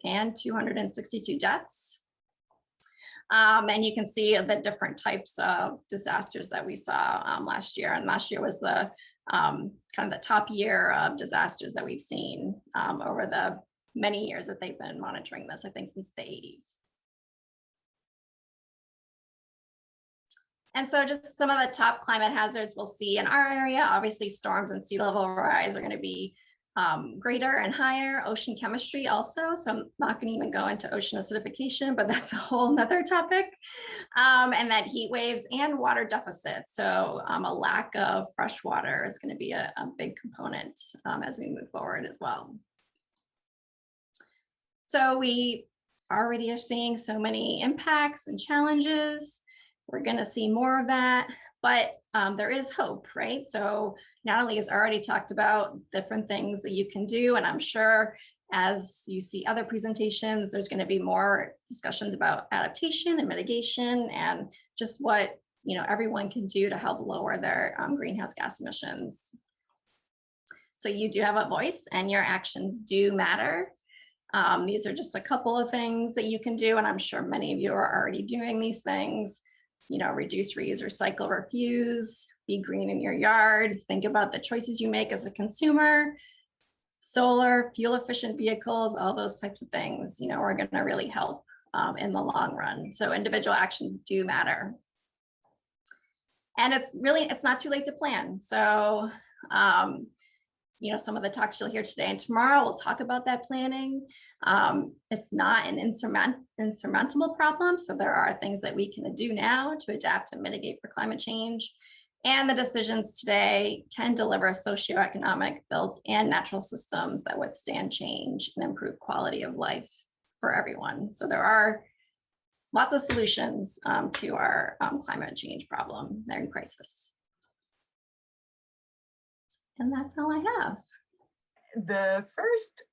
and 262 deaths. And you can see the different types of disasters that we saw last year. And last year was the kind of the top year of disasters that we've seen over the many years that they've been monitoring this, I think since the 80s. And so just some of the top climate hazards we'll see in our area. Obviously, storms and sea level rise are going to be greater and higher. Ocean chemistry also. So I'm not going to even go into ocean acidification, but that's a whole nother topic. And that heat waves and water deficit. So a lack of fresh water is going to be a big component as we move forward as well. So we already are seeing so many impacts and challenges. We're going to see more of that, but there is hope, right? So Natalie has already talked about different things that you can do, and I'm sure as you see other presentations, there's going to be more discussions about adaptation and mitigation and just what everyone can do to help lower their greenhouse gas emissions. So you do have a voice, and your actions do matter. These are just a couple of things that you can do, and I'm sure many of you are already doing these things. Reduce, reuse, recycle, refuse, be green in your yard. Think about the choices you make as a consumer. Solar, fuel efficient vehicles, all those types of things, are going to really help in the long run. So individual actions do matter. And it's not too late to plan. So, some of the talks you'll hear today and tomorrow, we'll talk about that planning. It's not an insurmountable problem. So there are things that we can do now to adapt and mitigate for climate change. And the decisions today can deliver socioeconomic, built and natural systems that withstand change and improve quality of life for everyone. So there are lots of solutions to our climate change problem. They're in crisis. And that's all I have.
The first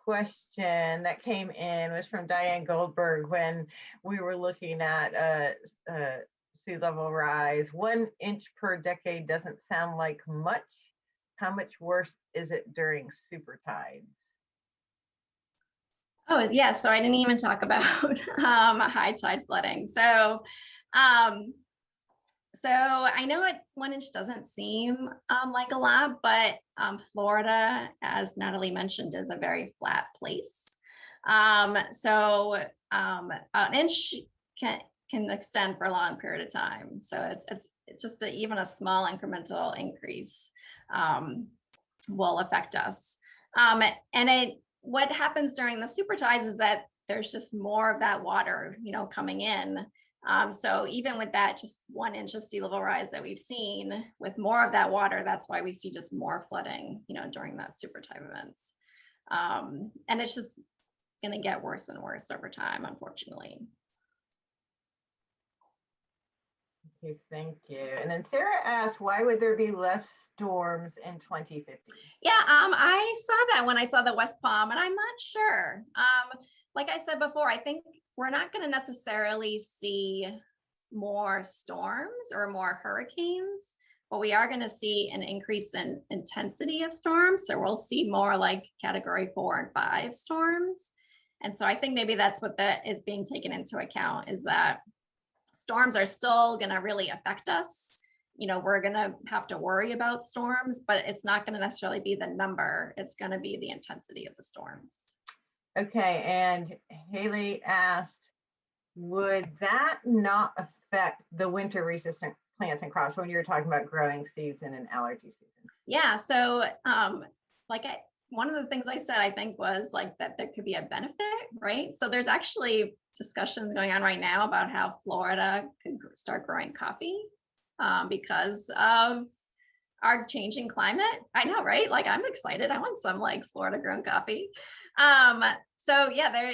question that came in was from Diane Goldberg when we were looking at sea level rise. 1 inch per decade doesn't sound like much. How much worse is it during super tides?
Oh, yeah. So I didn't even talk about high tide flooding. So I know 1 inch doesn't seem like a lot, but Florida, as Natalie mentioned, is a very flat place. So an inch can extend for a long period of time. So it's just even a small incremental increase will affect us. And what happens during the super tides is that there's just more of that water, coming in. So even with that, just 1 inch of sea level rise that we've seen, with more of that water, that's why we see just more flooding, during that super tide events. And it's just going to get worse and worse over time, unfortunately.
Okay, thank you. And then Sarah asked, why would there be less storms in 2050?
Yeah, I saw that when I saw the West Palm, and I'm not sure. Like I said before, I think we're not going to necessarily see more storms or more hurricanes, but we are going to see an increase in intensity of storms. So we'll see more like category 4 and 5 storms. And so I think maybe that's what that is being taken into account, is that storms are still going to really affect us. You know, we're going to have to worry about storms, but it's not going to necessarily be the number. It's going to be the intensity of the storms.
Okay, and Haley asked, would that not affect the winter resistant plants and crops when you're talking about growing season and allergy season?
Yeah, so one of the things I said, I think, was like that there could be a benefit, right? So there's actually discussions going on right now about how Florida could start growing coffee because of our changing climate. I know, right? Like, I'm excited. I want some like Florida grown coffee. So yeah,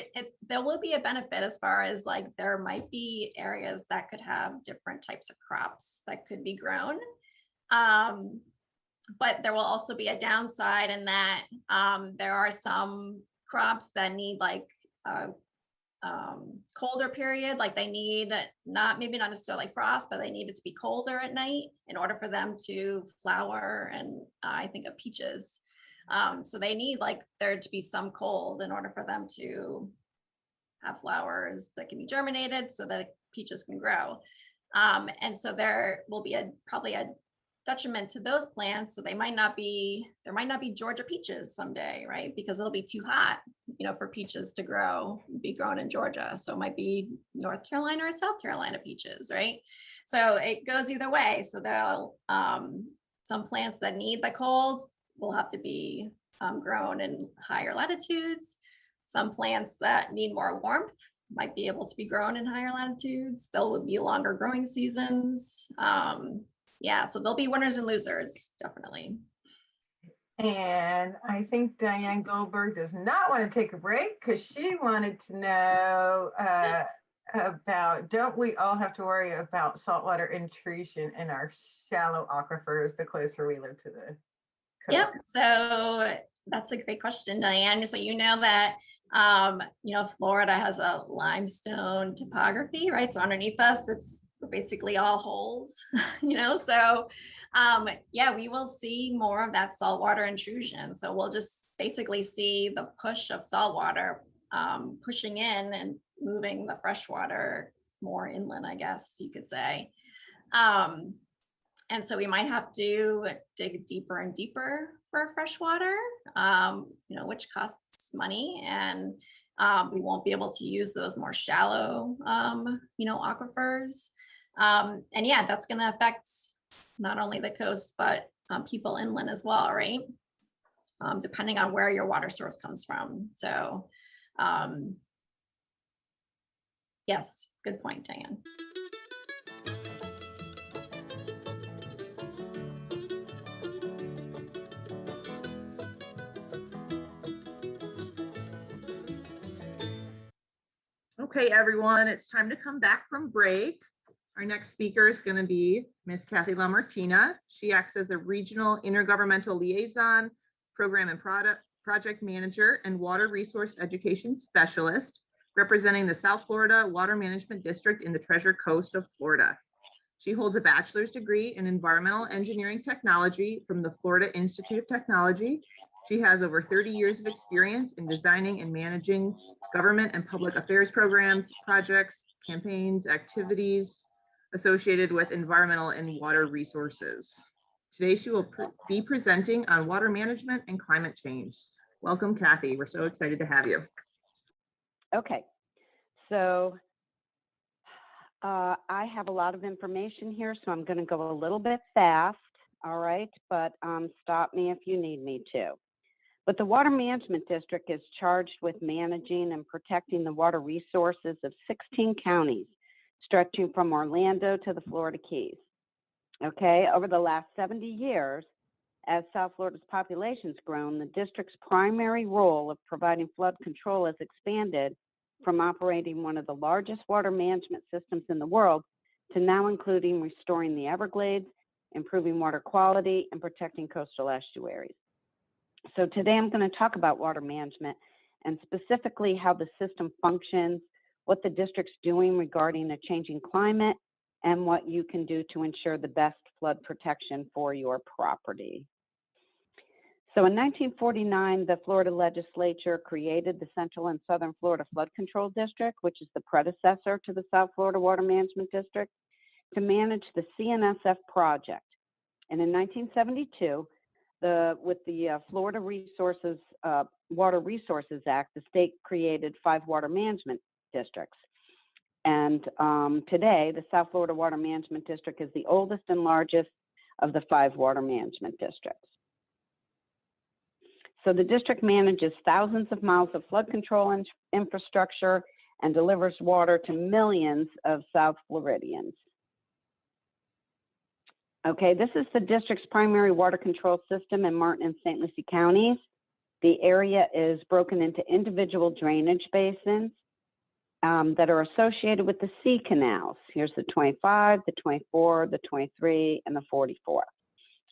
there will be a benefit as far as like there might be areas that could have different types of crops that could be grown. But there will also be a downside in that there are some crops that need like a colder period, like they need maybe not necessarily frost, but they need it to be colder at night in order for them to flower. And I think of peaches. So they need like there to be some cold in order for them to have flowers that can be germinated so that peaches can grow. And so there will be probably a detriment to those plants. So there might not be Georgia peaches someday, right? Because it'll be too hot, for peaches to be grown in Georgia. So it might be North Carolina or South Carolina peaches, right? So it goes either way. So there'll some plants that need the cold will have to be grown in higher latitudes. Some plants that need more warmth might be able to be grown in higher latitudes. There will be longer growing seasons. Yeah, so there'll be winners and losers, definitely.
And I think Diane Goldberg does not want to take a break because she wanted to know about, don't we all have to worry about saltwater intrusion in our shallow aquifers the closer we live to the coast?
Yep, so that's a great question, Diane. So that Florida has a limestone topography, right? So underneath us, it's basically all holes, so yeah, we will see more of that saltwater intrusion. So we'll just basically see the push of saltwater pushing in and moving the freshwater more inland, I guess you could say. And so we might have to dig deeper and deeper for fresh water, which costs money, and we won't be able to use those more shallow, aquifers. And yeah, that's going to affect not only the coast, but people inland as well, right? Depending on where your water source comes from. So yes, good point, Diane.
Okay, everyone, it's time to come back from break. Our next speaker is going to be Ms. Kathy LaMartina. She acts as a regional intergovernmental liaison, program and project manager, and water resource education specialist, representing the South Florida Water Management District in the Treasure Coast of Florida. She holds a bachelor's degree in environmental engineering technology from the Florida Institute of Technology. She has over 30 years of experience in designing and managing government and public affairs programs, projects, campaigns, activities associated with environmental and water resources. Today, she will be presenting on water management and climate change. Welcome, Kathy. We're so excited to have you.
Okay, so I have a lot of information here, so I'm going to go a little bit fast, all right? But stop me if you need me to. But the Water Management District is charged with managing and protecting the water resources of 16 counties, stretching from Orlando to the Florida Keys. Okay, over the last 70 years, as South Florida's population's grown, the district's primary role of providing flood control has expanded from operating one of the largest water management systems in the world to now including restoring the Everglades, improving water quality, and protecting coastal estuaries. So today I'm going to talk about water management and specifically how the system functions, what the district's doing regarding a changing climate, and what you can do to ensure the best flood protection for your property. So in 1949, the Florida legislature created the Central and Southern Florida Flood Control District, which is the predecessor to the South Florida Water Management District, to manage the CNSF project. And in 1972, with the Florida Water Resources Act, the state created 5 water management districts. And today, the South Florida Water Management District is the oldest and largest of the 5 water management districts. So the district manages thousands of miles of flood control infrastructure and delivers water to millions of South Floridians. Okay, this is the district's primary water control system in Martin and St. Lucie counties. The area is broken into individual drainage basins that are associated with the C canals. Here's the 25, the 24, the 23, and the 44.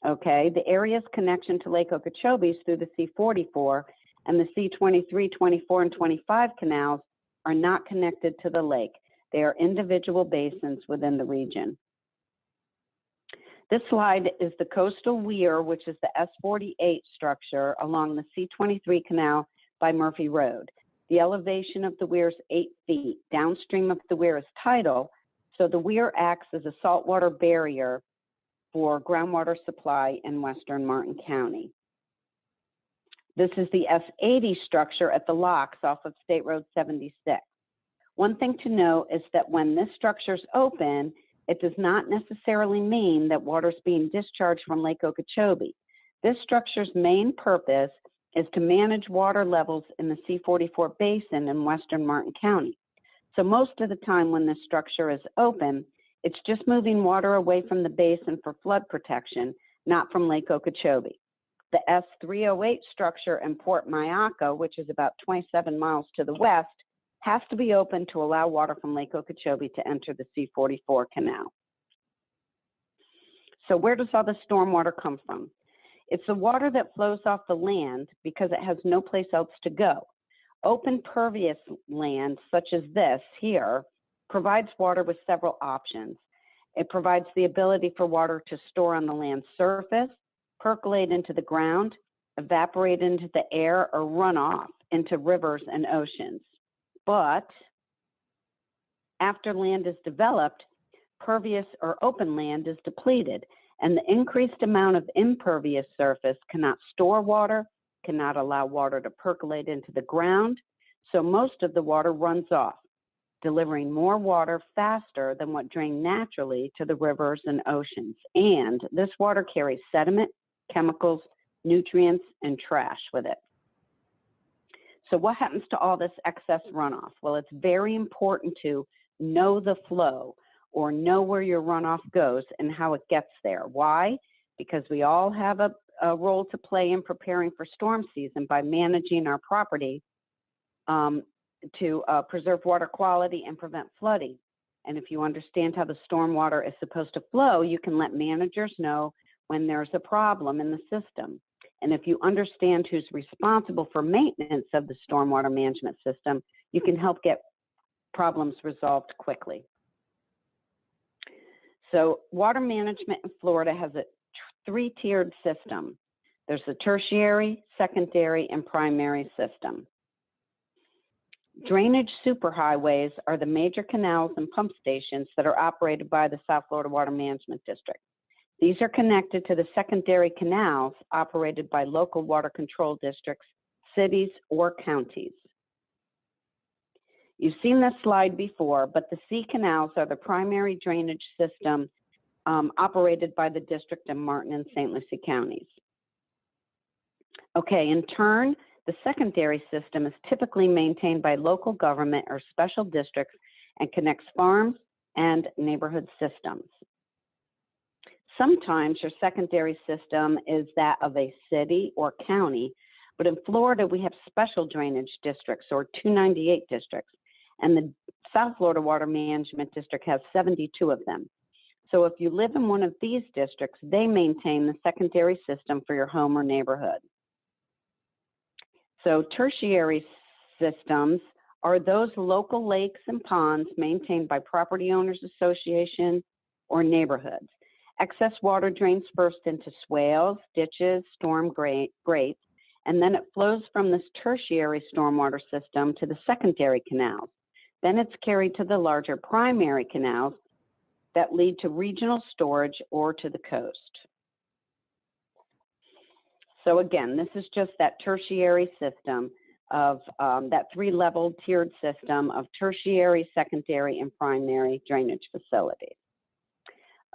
Okay, the area's connection to Lake Okeechobee is through the C44, and the C23, 24, and 25 canals are not connected to the lake. They are individual basins within the region. This slide is the coastal weir, which is the S48 structure along the C23 canal by Murphy Road. The elevation of the weir is 8 feet. Downstream of the weir is tidal, so the weir acts as a saltwater barrier for groundwater supply in western Martin County. This is the S80 structure at the locks off of State Road 76. One thing to note is that when this structure is open, it does not necessarily mean that water is being discharged from Lake Okeechobee. This structure's main purpose is to manage water levels in the C44 basin in western Martin County. So most of the time when this structure is open, it's just moving water away from the basin for flood protection, not from Lake Okeechobee. The S308 structure in Port Mayaca, which is about 27 miles to the west, has to be open to allow water from Lake Okeechobee to enter the C44 canal. So where does all the stormwater come from? It's the water that flows off the land because it has no place else to go. Open pervious land, such as this here, provides water with several options. It provides the ability for water to store on the land's surface, percolate into the ground, evaporate into the air, or run off into rivers and oceans. But after land is developed, pervious or open land is depleted, and the increased amount of impervious surface cannot store water, cannot allow water to percolate into the ground, so most of the water runs off, delivering more water faster than what drained naturally to the rivers and oceans. And this water carries sediment, chemicals, nutrients, and trash with it. So what happens to all this excess runoff? Well, it's very important to know the flow or know where your runoff goes and how it gets there. Why? Because we all have a role to play in preparing for storm season by managing our property to preserve water quality and prevent flooding. And if you understand how the stormwater is supposed to flow, you can let managers know when there's a problem in the system. And if you understand who's responsible for maintenance of the stormwater management system, you can help get problems resolved quickly. So water management in Florida has a 3-tiered system. There's the tertiary, secondary, and primary system. Drainage superhighways are the major canals and pump stations that are operated by the South Florida Water Management District. These are connected to the secondary canals operated by local water control districts, cities, or counties. You've seen this slide before, but the C canals are the primary drainage system operated by the district in Martin and St. Lucie counties. Okay, in turn, the secondary system is typically maintained by local government or special districts and connects farms and neighborhood systems. Sometimes your secondary system is that of a city or county, but in Florida we have special drainage districts or 298 districts, and the South Florida Water Management District has 72 of them. So if you live in one of these districts, they maintain the secondary system for your home or neighborhood. So tertiary systems are those local lakes and ponds maintained by property owners association or neighborhoods. Excess water drains first into swales, ditches, storm grates, and then it flows from this tertiary stormwater system to the secondary canals. Then it's carried to the larger primary canals that lead to regional storage or to the coast. So again, this is just that tertiary system of that three-level tiered system of tertiary, secondary, and primary drainage facilities.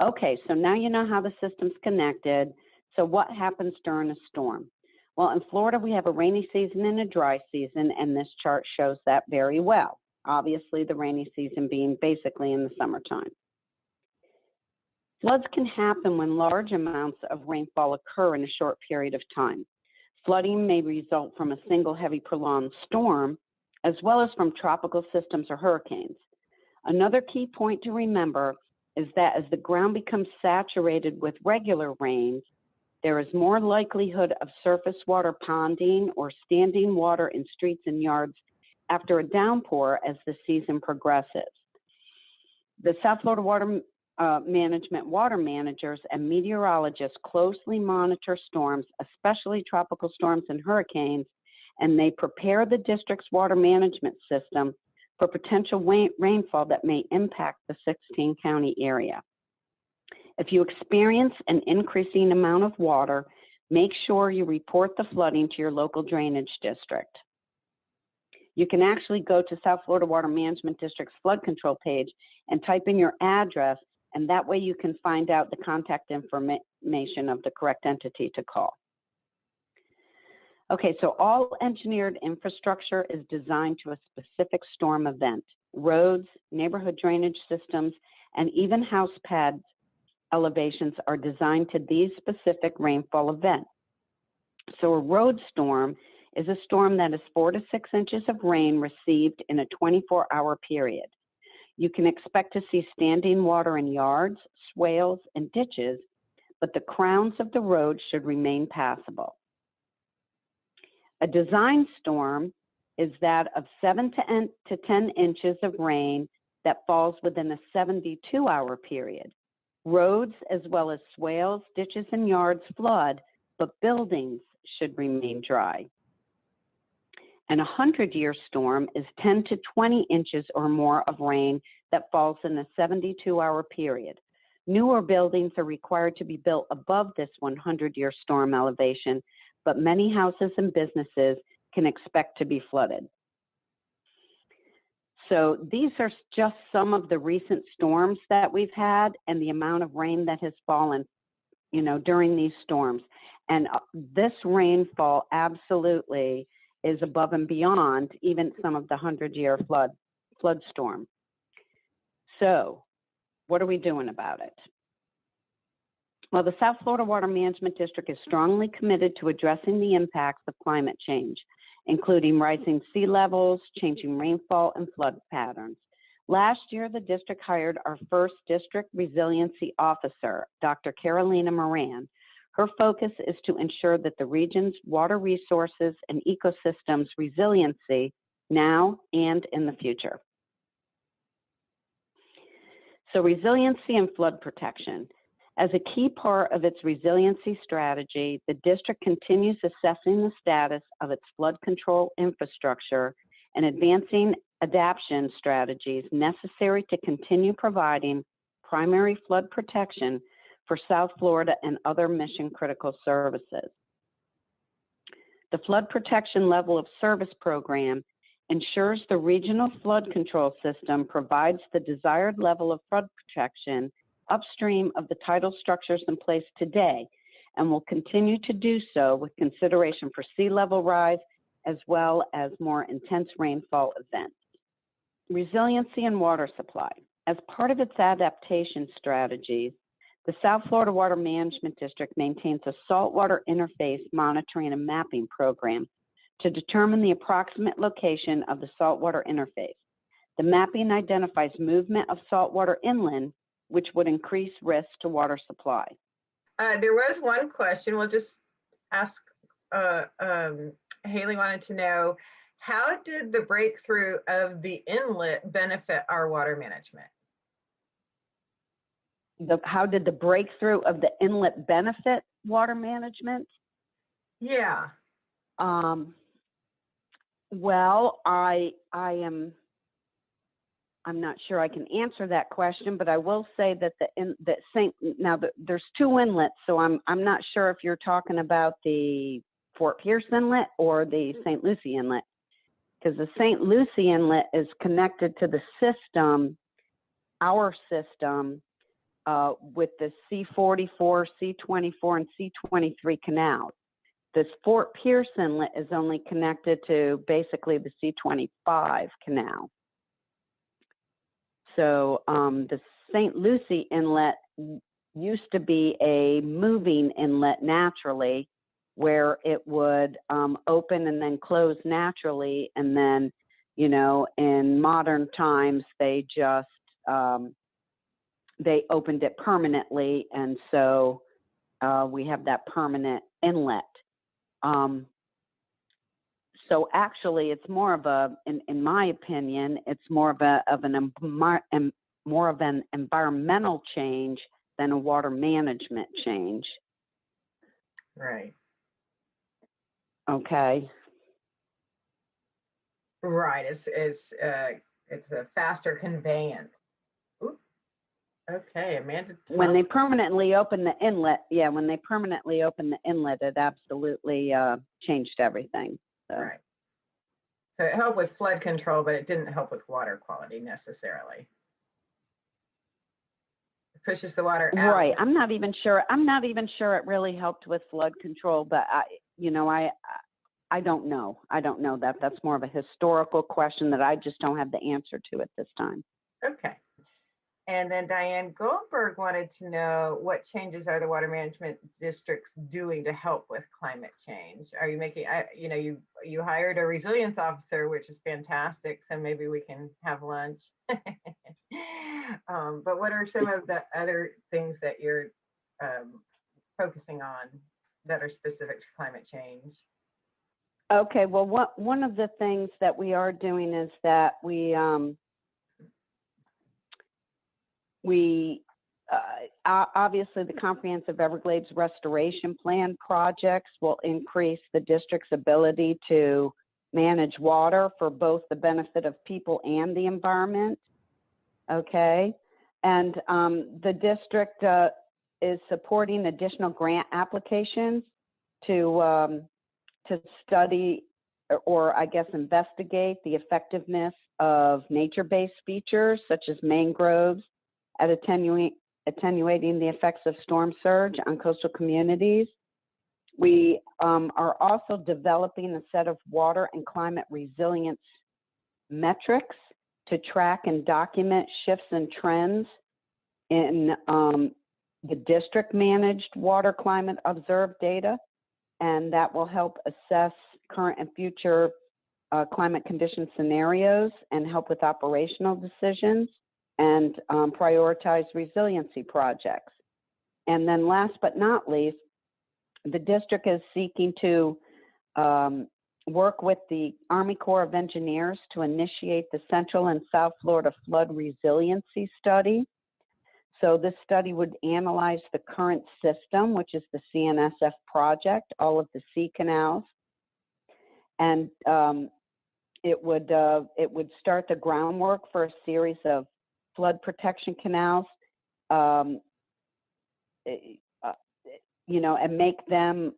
Okay, so now you know how the system's connected. So what happens during a storm? Well, in Florida, we have a rainy season and a dry season, and this chart shows that very well. Obviously, the rainy season being basically in the summertime. Floods can happen when large amounts of rainfall occur in a short period of time. Flooding may result from a single heavy prolonged storm, as well as from tropical systems or hurricanes. Another key point to remember is that as the ground becomes saturated with regular rains, there is more likelihood of surface water ponding or standing water in streets and yards after a downpour as the season progresses. The South Florida Water Management water managers and meteorologists closely monitor storms, especially tropical storms and hurricanes, and they prepare the district's water management system for potential rainfall that may impact the 16-county area. If you experience an increasing amount of water, make sure you report the flooding to your local drainage district. You can actually go to South Florida Water Management District's flood control page and type in your address, and that way you can find out the contact information of the correct entity to call. Okay, so all engineered infrastructure is designed to a specific storm event. Roads, neighborhood drainage systems, and even house pads elevations are designed to these specific rainfall events. So a road storm is a storm that is 4 to 6 inches of rain received in a 24-hour period. You can expect to see standing water in yards, swales, and ditches, but the crowns of the road should remain passable. A design storm is that of 7 to 10 inches of rain that falls within a 72-hour period. Roads as well as swales, ditches, and yards flood, but buildings should remain dry. And a 100-year storm is 10 to 20 inches or more of rain that falls in a 72-hour period. Newer buildings are required to be built above this 100-year storm elevation, but many houses and businesses can expect to be flooded. So these are just some of the recent storms that we've had and the amount of rain that has fallen, during these storms. And this rainfall absolutely is above and beyond even some of the 100-year flood storm. So what are we doing about it? Well, the South Florida Water Management District is strongly committed to addressing the impacts of climate change, including rising sea levels, changing rainfall, and flood patterns. Last year, the district hired our first district resiliency officer, Dr. Carolina Moran. Her focus is to ensure that the region's water resources and ecosystems resiliency now and in the future. So resiliency and flood protection. As a key part of its resiliency strategy, the district continues assessing the status of its flood control infrastructure and advancing adaptation strategies necessary to continue providing primary flood protection for South Florida and other mission-critical services. The Flood Protection Level of Service program ensures the regional flood control system provides the desired level of flood protection upstream of the tidal structures in place today and will continue to do so with consideration for sea level rise as well as more intense rainfall events. Resiliency and water supply. As part of its adaptation strategies, the South Florida Water Management District maintains a saltwater interface monitoring and mapping program to determine the approximate location of the saltwater interface. The mapping identifies movement of saltwater inland, which would increase risk to water supply.
There was one question. We'll just ask. Haley wanted to know, how did the breakthrough of the inlet benefit our water management?
How did the breakthrough of the inlet benefit water management?
Yeah.
Well, I'm not sure I can answer that question, but I will say that there's two inlets, so I'm not sure if you're talking about the Fort Pierce Inlet or the St. Lucie Inlet, because the St. Lucie Inlet is connected to the system, our system, with the C44, C24, and C23 canals. This Fort Pierce Inlet is only connected to basically the C25 canal. So the St. Lucie Inlet used to be a moving inlet naturally, where it would open and then close naturally. And then, in modern times, they just, they opened it permanently. And so we have that permanent inlet. So actually, it's more of in my opinion, it's more of an environmental change than a water management change.
Right.
Okay.
Right. It's a faster conveyance. Ooh. Okay, Amanda.
When they permanently open the inlet, it absolutely changed everything. So.
Right. So it helped with flood control, but it didn't help with water quality necessarily. It pushes the water out.
Right. I'm not even sure it really helped with flood control, but I don't know. I don't know that. That's more of a historical question that I just don't have the answer to at this time.
Okay. And then Diane Goldberg wanted to know, what changes are the water management districts doing to help with climate change? Are you making, you hired a resilience officer, which is fantastic. So maybe we can have lunch. But what are some of the other things that you're focusing on that are specific to climate change?
Okay, well, one of the things that we are doing is that we obviously the Comprehensive Everglades Restoration Plan projects will increase the district's ability to manage water for both the benefit of people and the environment. Okay, and the district is supporting additional grant applications to study or I guess investigate the effectiveness of nature-based features such as mangroves at attenuating the effects of storm surge on coastal communities. We are also developing a set of water and climate resilience metrics to track and document shifts and trends in the district managed water climate observed data, and that will help assess current and future climate condition scenarios and help with operational decisions and prioritize resiliency projects. And then last but not least, the district is seeking to work with the Army Corps of Engineers to initiate the Central and South Florida Flood Resiliency Study. So this study would analyze the current system, which is the CNSF project, all of the sea canals, and it would start the groundwork for a series of flood protection canals, and make them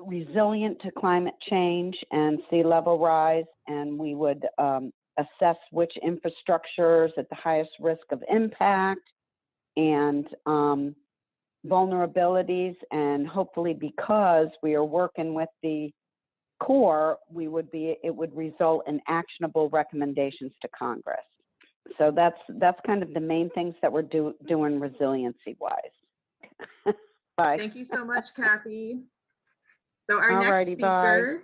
resilient to climate change and sea level rise, and we would assess which infrastructures at the highest risk of impact and vulnerabilities, and hopefully because we are working with the Corps, it would result in actionable recommendations to Congress. So that's kind of the main things that we're doing resiliency wise. Bye.
Thank you so much, Kathy. So our next
Alrighty, bye.
speaker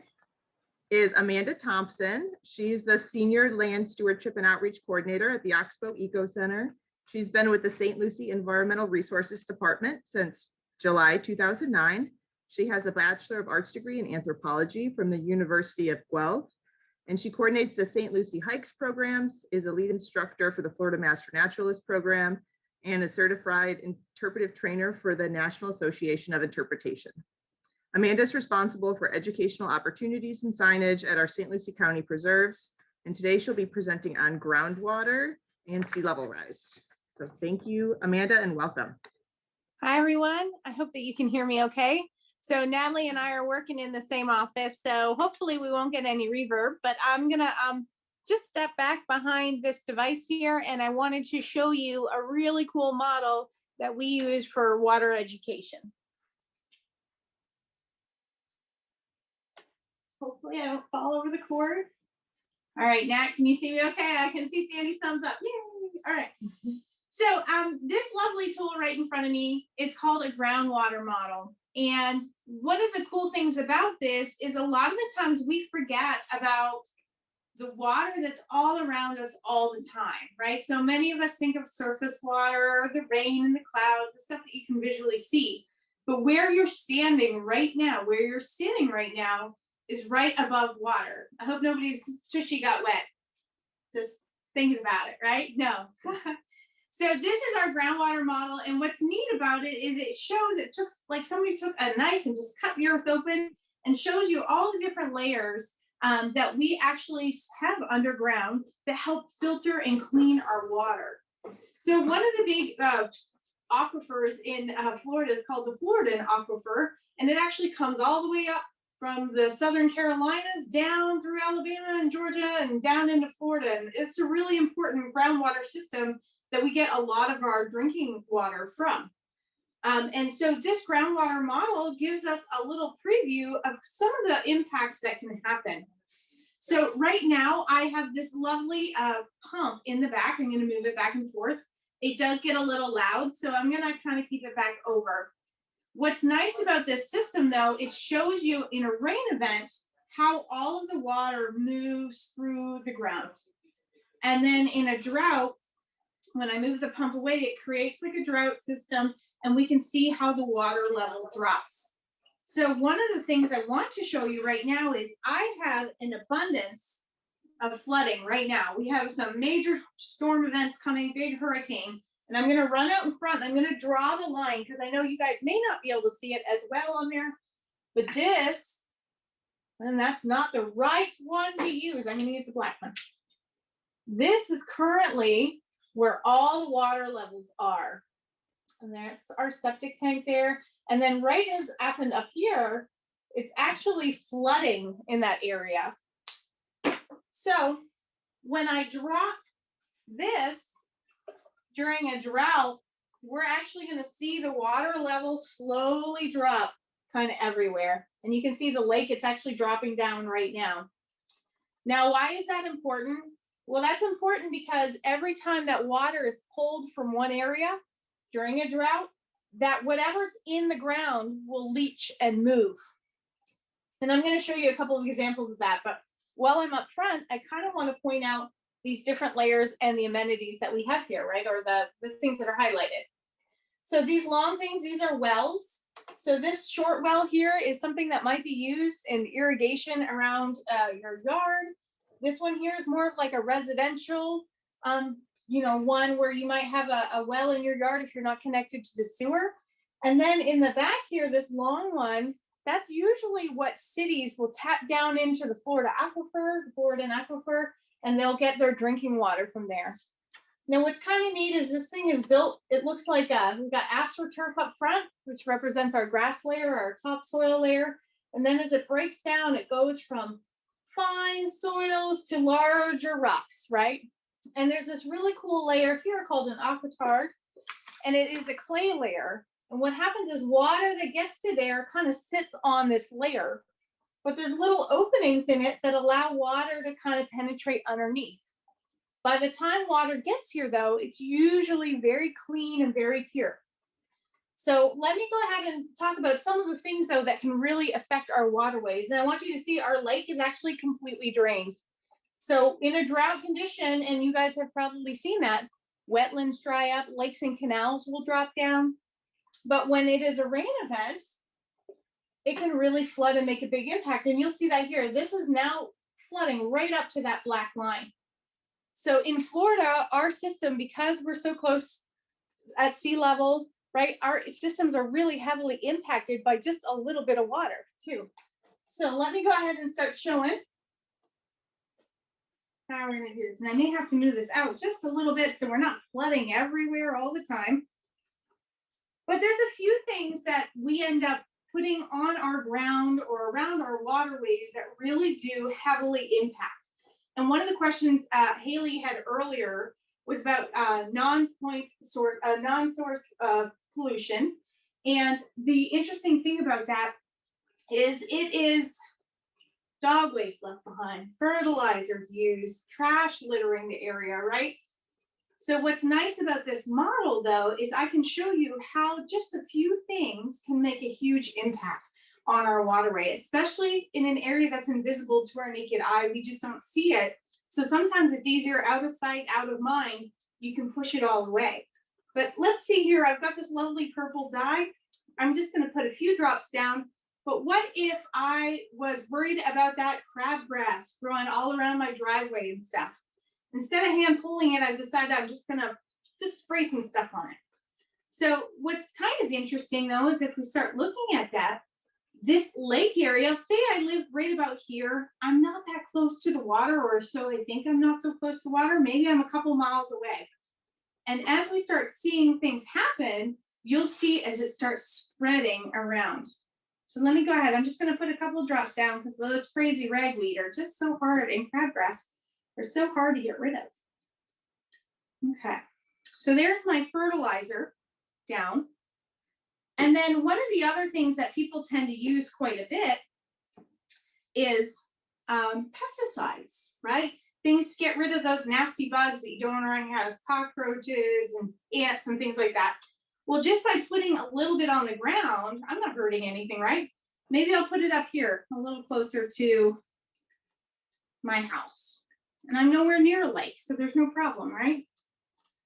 is Amanda Thompson. She's the Senior Land Stewardship and Outreach Coordinator at the Oxbow Eco Center. She's been with the St. Lucie Environmental Resources Department since July 2009. She has a Bachelor of Arts degree in anthropology from the University of Guelph, and she coordinates the St. Lucie Hikes programs, is a lead instructor for the Florida Master Naturalist program, and a certified interpretive trainer for the National Association of Interpretation. Amanda is responsible for educational opportunities and signage at our St. Lucie County preserves, and today she'll be presenting on groundwater and sea level rise. So thank you, Amanda, and welcome.
Hi, everyone. I hope that you can hear me okay. So Natalie and I are working in the same office, so hopefully we won't get any reverb, but I'm gonna just step back behind this device here, and I wanted to show you a really cool model that we use for water education. Hopefully I don't fall over the cord. All right, Nat, can you see me okay? I can see Sandy's thumbs up. Yay! All right. So this lovely tool right in front of me is called a groundwater model. And one of the cool things about this is a lot of the times we forget about the water that's all around us all the time, right? So many of us think of surface water, the rain and the clouds, the stuff that you can visually see. But where you're standing right now, where you're sitting right now, is right above water. I hope nobody's tushy got wet. Just thinking about it, right? No. So this is our groundwater model, and what's neat about it is it shows, it took, like somebody took a knife and just cut the earth open and shows you all the different layers that we actually have underground that help filter and clean our water. So one of the big aquifers in Florida is called the Floridan Aquifer, and it actually comes all the way up from the Southern Carolinas down through Alabama and Georgia and down into Florida. And it's a really important groundwater system that we get a lot of our drinking water from. And so this groundwater model gives us a little preview of some of the impacts that can happen. So right now I have this lovely pump in the back. I'm gonna move it back and forth. It does get a little loud, so I'm gonna kind of keep it back over. What's nice about this system though, it shows you in a rain event how all of the water moves through the ground. And then in a drought, when I move the pump away, it creates like a drought system, and we can see how the water level drops. So one of the things I want to show you right now is I have an abundance of flooding right now. We have some major storm events coming, big hurricane, and I'm gonna run out in front. I'm gonna draw the line because I know you guys may not be able to see it as well on there, but this, and that's not the right one to use. I'm gonna use the black one. This is currently where all the water levels are. And that's our septic tank there. And then right as happened up here, it's actually flooding in that area. So when I drop this during a drought, we're actually gonna see the water level slowly drop kind of everywhere. And you can see the lake, it's actually dropping down right now. Now, why is that important? Well, that's important because every time that water is pulled from one area during a drought, that whatever's in the ground will leach and move. And I'm going to show you a couple of examples of that. But while I'm up front, I kind of want to point out these different layers and the amenities that we have here, right? Or the things that are highlighted. So these long things, these are wells. So this short well here is something that might be used in irrigation around your yard. This one here is more of like a residential, one where you might have a well in your yard if you're not connected to the sewer. And then in the back here, this long one, that's usually what cities will tap down into the Florida aquifer, the Floridan aquifer, and they'll get their drinking water from there. Now, what's kind of neat is this thing is built, it looks like we've got astroturf up front, which represents our grass layer, our topsoil layer. And then as it breaks down, it goes from fine soils to larger rocks, right? And there's this really cool layer here called an aquitard, and it is a clay layer. And what happens is water that gets to there kind of sits on this layer, but there's little openings in it that allow water to kind of penetrate underneath. By the time water gets here though, it's usually very clean and very pure. So let me go ahead and talk about some of the things though that can really affect our waterways. And I want you to see our lake is actually completely drained. So in a drought condition, and you guys have probably seen that, wetlands dry up, lakes and canals will drop down. But when it is a rain event, it can really flood and make a big impact. And you'll see that here. This is now flooding right up to that black line. So in Florida, our system, because we're so close at sea level, right, our systems are really heavily impacted by just a little bit of water too. So let me go ahead and start showing how we're gonna do this. And I may have to move this out just a little bit so we're not flooding everywhere all the time. But there's a few things that we end up putting on our ground or around our waterways that really do heavily impact. And one of the questions Haley had earlier was about non-source of pollution. And the interesting thing about that is it is dog waste left behind, fertilizer used, trash littering the area, right? So what's nice about this model though, is I can show you how just a few things can make a huge impact on our waterway, especially in an area that's invisible to our naked eye. We just don't see it. So sometimes it's easier out of sight, out of mind. You can push it all away. But let's see here, I've got this lovely purple dye. I'm just gonna put a few drops down. But what if I was worried about that crabgrass growing all around my driveway and stuff? Instead of hand pulling it, I've decided I'm just gonna spray some stuff on it. So what's kind of interesting though, is if we start looking at that, this lake area, say I live right about here, I'm not that close to the water, or so I think I'm not so close to water, maybe I'm a couple miles away. And as we start seeing things happen, you'll see as it starts spreading around. So let me go ahead, I'm just gonna put a couple of drops down because those crazy ragweed are just so hard, and crabgrass are so hard to get rid of. Okay, so there's my fertilizer down. And then one of the other things that people tend to use quite a bit is pesticides, right? Things to get rid of those nasty bugs that you don't want around your house, cockroaches and ants and things like that. Well, just by putting a little bit on the ground, I'm not hurting anything, right? Maybe I'll put it up here a little closer to my house. And I'm nowhere near a lake, so there's no problem, right?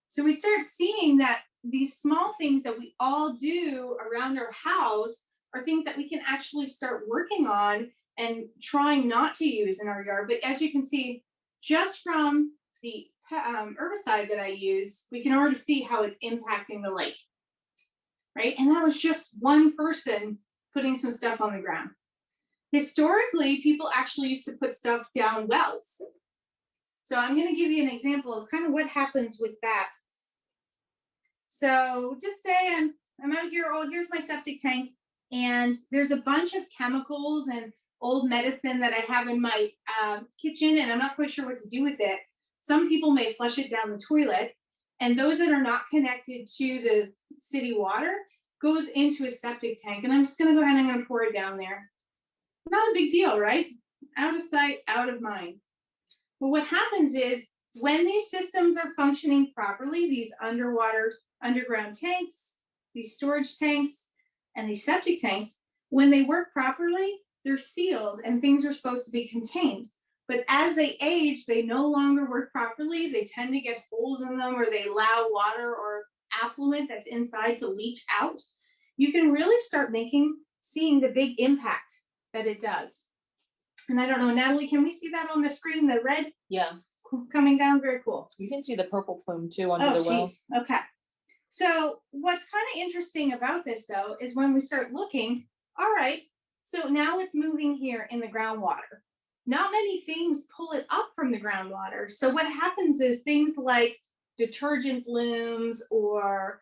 So we start seeing that these small things that we all do around our house are things that we can actually start working on and trying not to use in our yard. But as you can see, just from the herbicide that I use, we can already see how it's impacting the lake, right? And that was just one person putting some stuff on the ground. Historically, people actually used to put stuff down wells. So I'm going to give you an example of kind of what happens with that. So just say I'm out here, oh, here's my septic tank, and there's a bunch of chemicals and old medicine that I have in my kitchen, and I'm not quite sure what to do with it. Some people may flush it down the toilet, and those that are not connected to the city water goes into a septic tank. And I'm just going to go ahead and I'm going to pour it down there. Not a big deal, right? Out of sight, out of mind. But what happens is when these systems are functioning properly, these underground tanks, these storage tanks, and these septic tanks, when they work properly, they're sealed and things are supposed to be contained. But as they age, they no longer work properly. They tend to get holes in them, or they allow water or affluent that's inside to leach out. You can really start seeing the big impact that it does. And I don't know, Natalie, can we see that on the screen? The red
Yeah,
coming down, very cool.
you can see the purple plume too under the well.
Geez. Okay. So what's kind of interesting about this though, is when we start looking, all right, so now it's moving here in the groundwater. Not many things pull it up from the groundwater. So what happens is things like detergent blooms or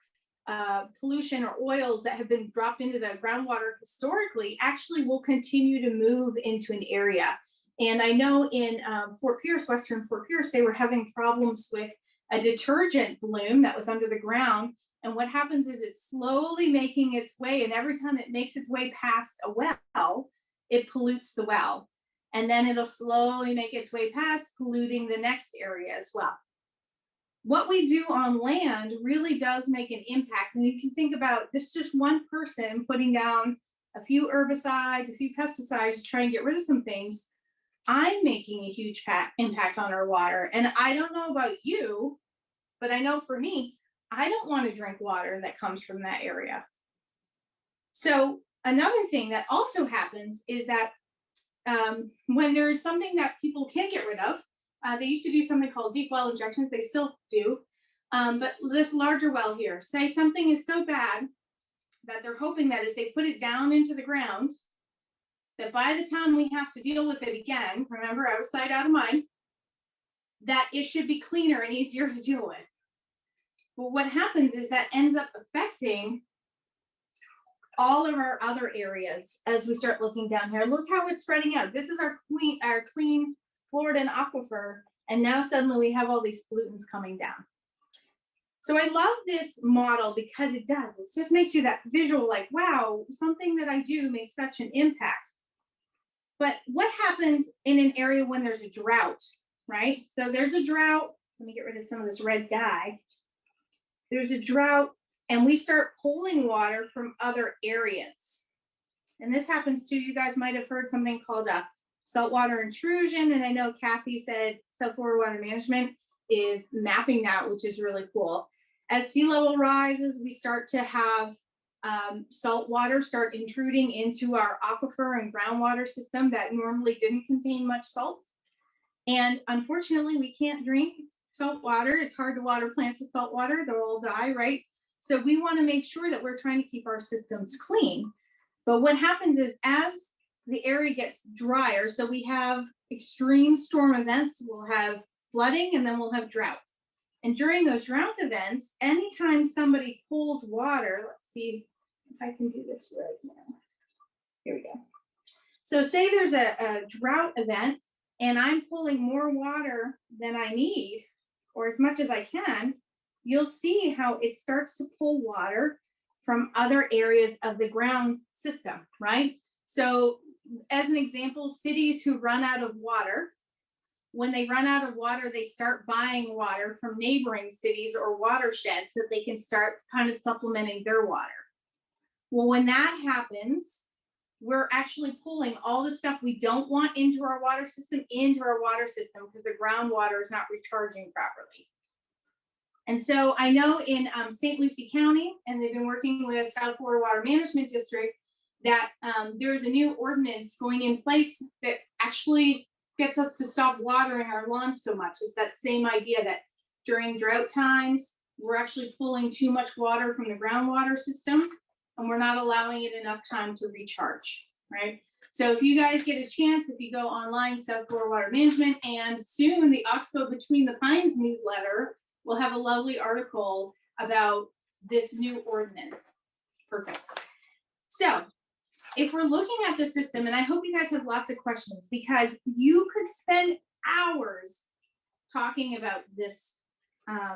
pollution or oils that have been dropped into the groundwater historically actually will continue to move into an area. And I know in Fort Pierce, Western Fort Pierce, they were having problems with a detergent bloom that was under the ground. And what happens is it's slowly making its way, and every time it makes its way past a well, it pollutes the well. And then it'll slowly make its way past, polluting the next area as well. what we do on land really does make an impact. And if you think about this, just one person putting down a few herbicides, a few pesticides to try and get rid of some things, I'm making a huge impact on our water. And I don't know about you, but I know for me, I don't want to drink water that comes from that area. So another thing that also happens is that when there is something that people can't get rid of, they used to do something called deep well injections. They still do. But this larger well here, say something is so bad that they're hoping that if they put it down into the ground, that by the time we have to deal with it again, remember, out of sight, out of mind, that it should be cleaner and easier to deal with. But what happens is that ends up affecting all of our other areas as we start looking down here. Look how it's spreading out. This is our clean Florida aquifer, and now suddenly we have all these pollutants coming down. So I love this model because it just makes you that visual, like, wow, something that I do makes such an impact. But what happens in an area when there's a drought, right? So there's a drought. Let me get rid of some of this red dye. There's a drought, and we start pulling water from other areas. And this happens too. You guys might have heard something called a saltwater intrusion. And I know Kathy said Saltwater Water Management is mapping that, which is really cool. As sea level rises, we start to have salt water start intruding into our aquifer and groundwater system that normally didn't contain much salt. And unfortunately, we can't drink salt water. It's hard to water plants with salt water. They'll all die, right? So we want to make sure that we're trying to keep our systems clean. But what happens is as the area gets drier, so we have extreme storm events, we'll have flooding, and then we'll have drought. And during those drought events, anytime somebody pulls water, let's see if I can do this right now. Here we go. So say there's a drought event and I'm pulling more water than I need, or as much as I can, you'll see how it starts to pull water from other areas of the ground system, right? So as an example, cities who run out of water, when they run out of water, they start buying water from neighboring cities or watersheds so that they can start kind of supplementing their water. Well, when that happens, we're actually pulling all the stuff we don't want into our water system because the groundwater is not recharging properly. And so I know in St. Lucie County, and they've been working with South Florida Water Management District, that there's a new ordinance going in place that actually gets us to stop watering our lawns so much. It's that same idea that during drought times, we're actually pulling too much water from the groundwater system, and we're not allowing it enough time to recharge, right? So if you guys get a chance, if you go online, South Florida Water Management, and soon the Oxbow Between the Pines newsletter will have a lovely article about this new ordinance. Perfect. So if we're looking at the system, and I hope you guys have lots of questions because you could spend hours talking about this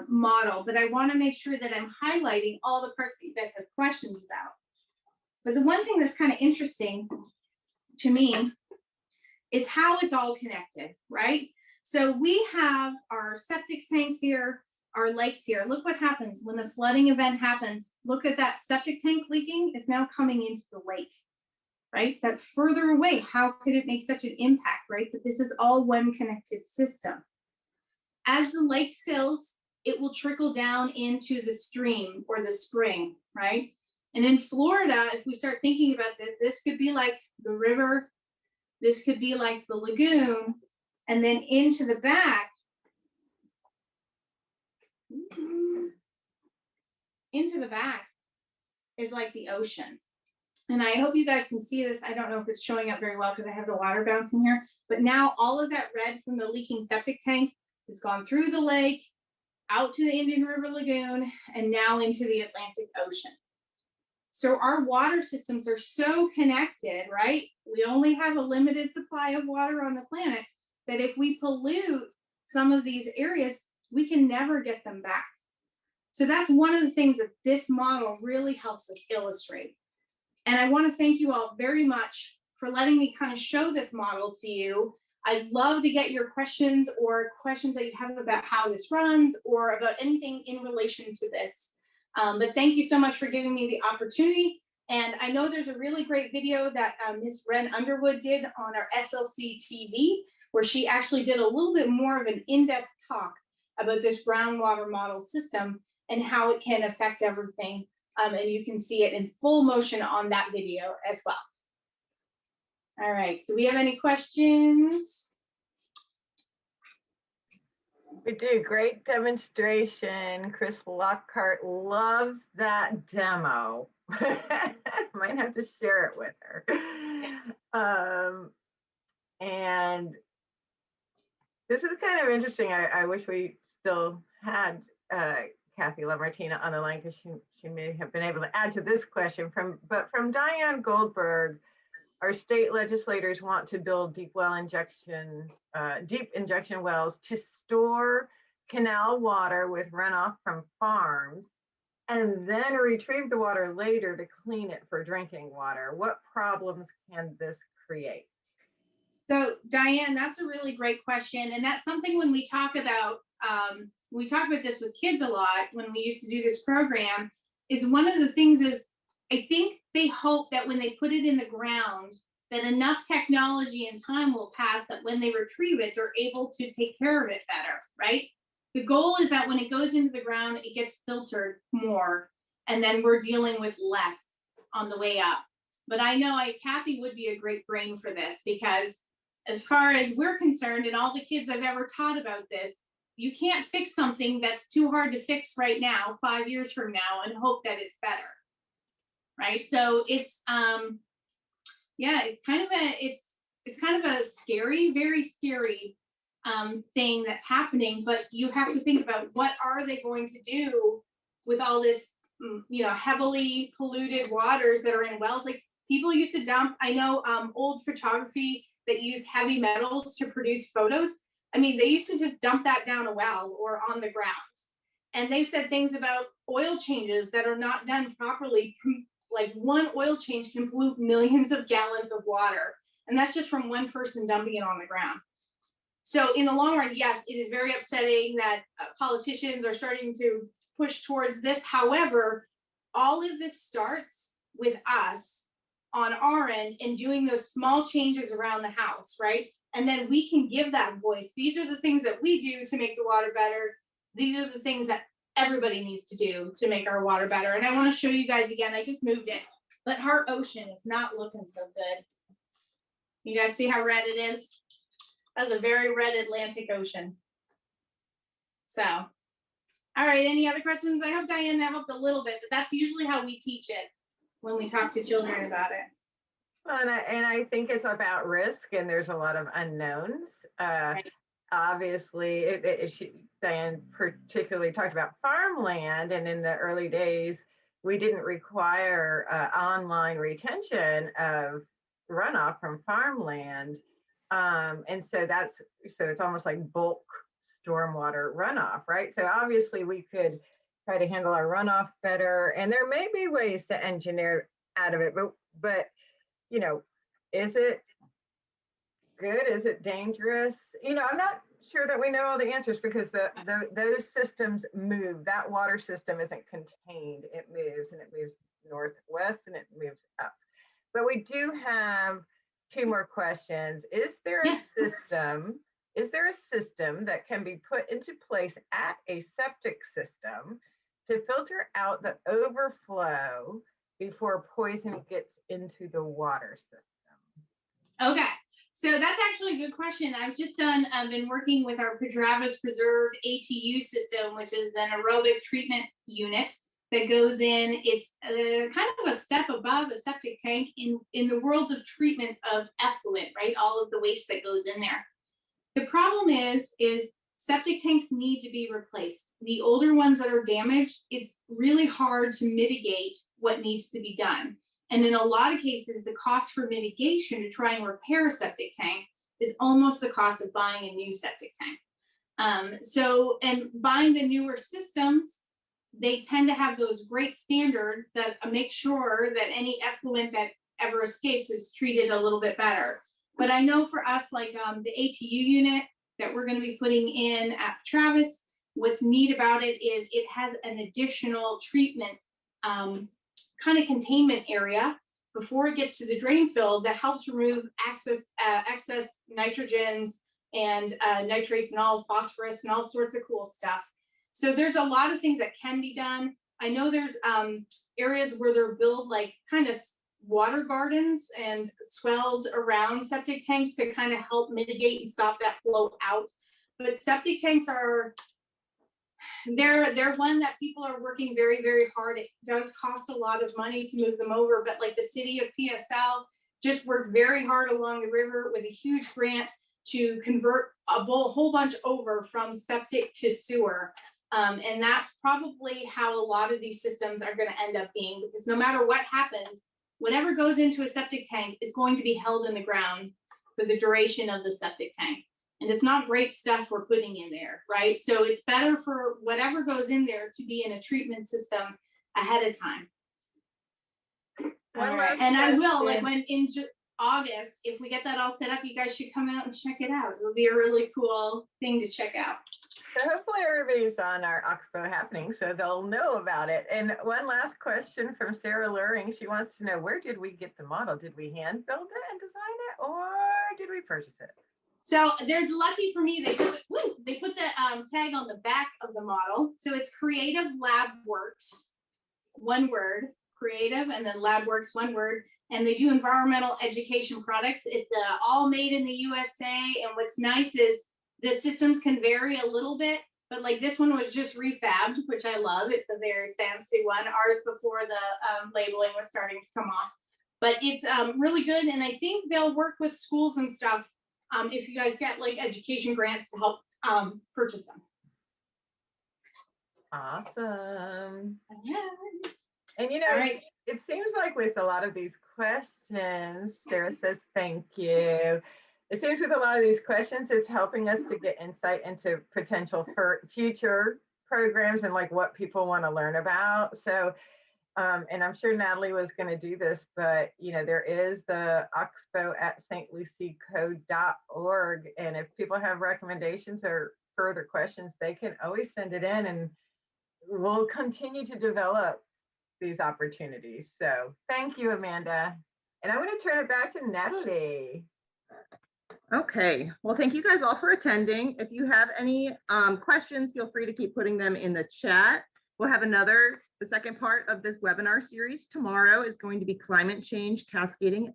model, but I want to make sure that I'm highlighting all the parts that you guys have questions about. But the one thing that's kind of interesting to me is how it's all connected, right? So we have our septic tanks here, our lakes here. Look what happens when the flooding event happens. Look at that septic tank leaking. It's now coming into the lake, right? That's further away. How could it make such an impact, right? But this is all one connected system. As the lake fills, it will trickle down into the stream or the spring, right? And in Florida, if we start thinking about this, this could be like the river, this could be like the lagoon, and then into the back, is like the ocean. And I hope you guys can see this. I don't know if it's showing up very well because I have the water bouncing here, but now all of that red from the leaking septic tank has gone through the lake, out to the Indian River Lagoon, and now into the Atlantic Ocean. So our water systems are so connected, right? We only have a limited supply of water on the planet that if we pollute some of these areas, we can never get them back. So that's one of the things that this model really helps us illustrate. And I want to thank you all very much for letting me kind of show this model to you. I'd love to get your questions or questions that you have about how this runs or about anything in relation to this. But thank you so much for giving me the opportunity. And I know there's a really great video that Ms. Ren Underwood did on our SLC TV, where she actually did a little bit more of an in-depth talk about this groundwater model system and how it can affect everything. And you can see it in full motion on that video as well. All right, do we have any questions?
We do, great demonstration. Chris Lockhart loves that demo. Might have to share it with her. And this is kind of interesting. I wish we still had Kathy LaMartina on the line, because she may have been able to add to this question. From Diane Goldberg, our state legislators want to build deep injection wells to store canal water with runoff from farms, and then retrieve the water later to clean it for drinking water. What problems can this create?
So Diane, that's a really great question. And that's something when we talk about this with kids a lot, when we used to do this program, is one of the things is, I think they hope that when they put it in the ground, that enough technology and time will pass that when they retrieve it, they're able to take care of it better, right? The goal is that when it goes into the ground, it gets filtered more, and then we're dealing with less on the way up. But I know Kathy would be a great brain for this, because as far as we're concerned, and all the kids I've ever taught about this, you can't fix something that's too hard to fix right now, 5 years from now, and hope that it's better. Right. So it's it's kind of a scary, very scary thing that's happening. But you have to think about, what are they going to do with all this, heavily polluted waters that are in wells? Like, people used to dump, I know old photography that use heavy metals to produce photos. I mean, they used to just dump that down a well or on the ground. And they've said things about oil changes that are not done properly. Like, one oil change can pollute millions of gallons of water. And that's just from one person dumping it on the ground. So in the long run, yes, it is very upsetting that politicians are starting to push towards this. However, all of this starts with us on our end and doing those small changes around the house, right? And then we can give that voice. These are the things that we do to make the water better. These are the things that everybody needs to do to make our water better. And I want to show you guys again, I just moved it, but Hart Ocean is not looking so good. You guys see how red it is? That's a very red Atlantic Ocean. So, all right, any other questions? I hope, Diane, that helped a little bit, but that's usually how we teach it when we talk to children about it.
Well, and I think it's about risk, and there's a lot of unknowns. Right. Obviously, Diane particularly talked about farmland, and in the early days, we didn't require online retention of runoff from farmland. And so it's almost like bulk stormwater runoff, right? So obviously we could try to handle our runoff better, and there may be ways to engineer out of it, but is it good? Is it dangerous? I'm not sure that we know all the answers, because those systems move. That water system isn't contained. It moves, and it moves northwest, and it moves up. But we do have two more questions. Is there a system that can be put into place at a septic system to filter out the overflow before poison gets into the water system?
Okay, so that's actually a good question. I've been working with our Pedravis Preserve ATU system, which is an aerobic treatment unit that goes in. It's kind of a step above a septic tank in the world of treatment of effluent, right? All of the waste that goes in there. The problem is septic tanks need to be replaced. The older ones that are damaged, it's really hard to mitigate what needs to be done. And in a lot of cases, the cost for mitigation to try and repair a septic tank is almost the cost of buying a new septic tank. And buying the newer systems, they tend to have those great standards that make sure that any effluent that ever escapes is treated a little bit better. But I know for us, like the ATU unit that we're going to be putting in at Travis, what's neat about it is it has an additional treatment kind of containment area before it gets to the drain field that helps remove excess nitrogens and nitrates and all phosphorus and all sorts of cool stuff. So there's a lot of things that can be done. I know there's areas where they're built like kind of water gardens and swells around septic tanks to kind of help mitigate and stop that flow out. But septic tanks are, they're one that people are working very, very hard. It does cost a lot of money to move them over, but like the city of PSL just worked very hard along the river with a huge grant to convert a whole bunch over from septic to sewer. And that's probably how a lot of these systems are going to end up being, because no matter what happens, whatever goes into a septic tank is going to be held in the ground for the duration of the septic tank. And it's not great stuff we're putting in there, right? So it's better for whatever goes in there to be in a treatment system ahead of time.
All right.
And I will, like when in August, if we get that all set up, you guys should come out and check it out. It'll be a really cool thing to check out.
So hopefully everybody's on our Oxbow happening, so they'll know about it. And one last question from Sarah Luring. She wants to know, where did we get the model? Did we hand build it and design it, or did we purchase it?
So there's, lucky for me, they put the tag on the back of the model. So it's Creative Lab Works, one word, Creative, and then Lab Works, one word. And they do environmental education products. It's all made in the USA. And what's nice is the systems can vary a little bit, but like this one was just refabbed, which I love. It's a very fancy one. Ours before the labeling was starting to come off, but it's really good. And I think they'll work with schools and stuff if you guys get like education grants to help purchase them.
Awesome.
Yeah.
And you know,
Right.
it seems like with a lot of these questions, Sarah says thank you. It seems with a lot of these questions, it's helping us to get insight into potential for future programs and like what people want to learn about. So, and I'm sure Natalie was going to do this, but you know, there is the Oxbow at stlucieco.org. And if people have recommendations or further questions, they can always send it in and we'll continue to develop these opportunities. So thank you, Amanda. And I'm going to turn it back to Natalie.
Okay, well, thank you guys all for attending. If you have any questions, feel free to keep putting them in the chat. We'll have the second part of this webinar series tomorrow is going to be climate change cascading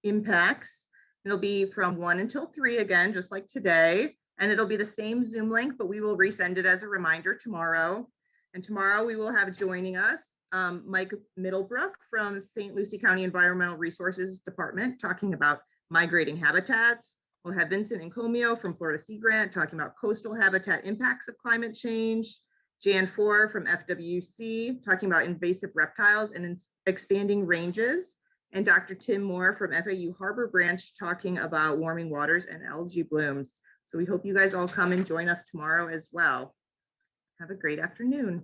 impacts. It'll be from 1 until 3 again, just like today. And it'll be the same Zoom link, but we will resend it as a reminder tomorrow. And tomorrow we will have joining us Mike Middlebrook from St. Lucie County Environmental Resources Department talking about migrating habitats. We'll have Vincent Encomio from Florida Sea Grant talking about coastal habitat impacts of climate change. Jan Four from FWC talking about invasive reptiles and expanding ranges. And Dr. Tim Moore from FAU Harbor Branch talking about warming waters and algae blooms. So we hope you guys all come and join us tomorrow as well. Have a great afternoon.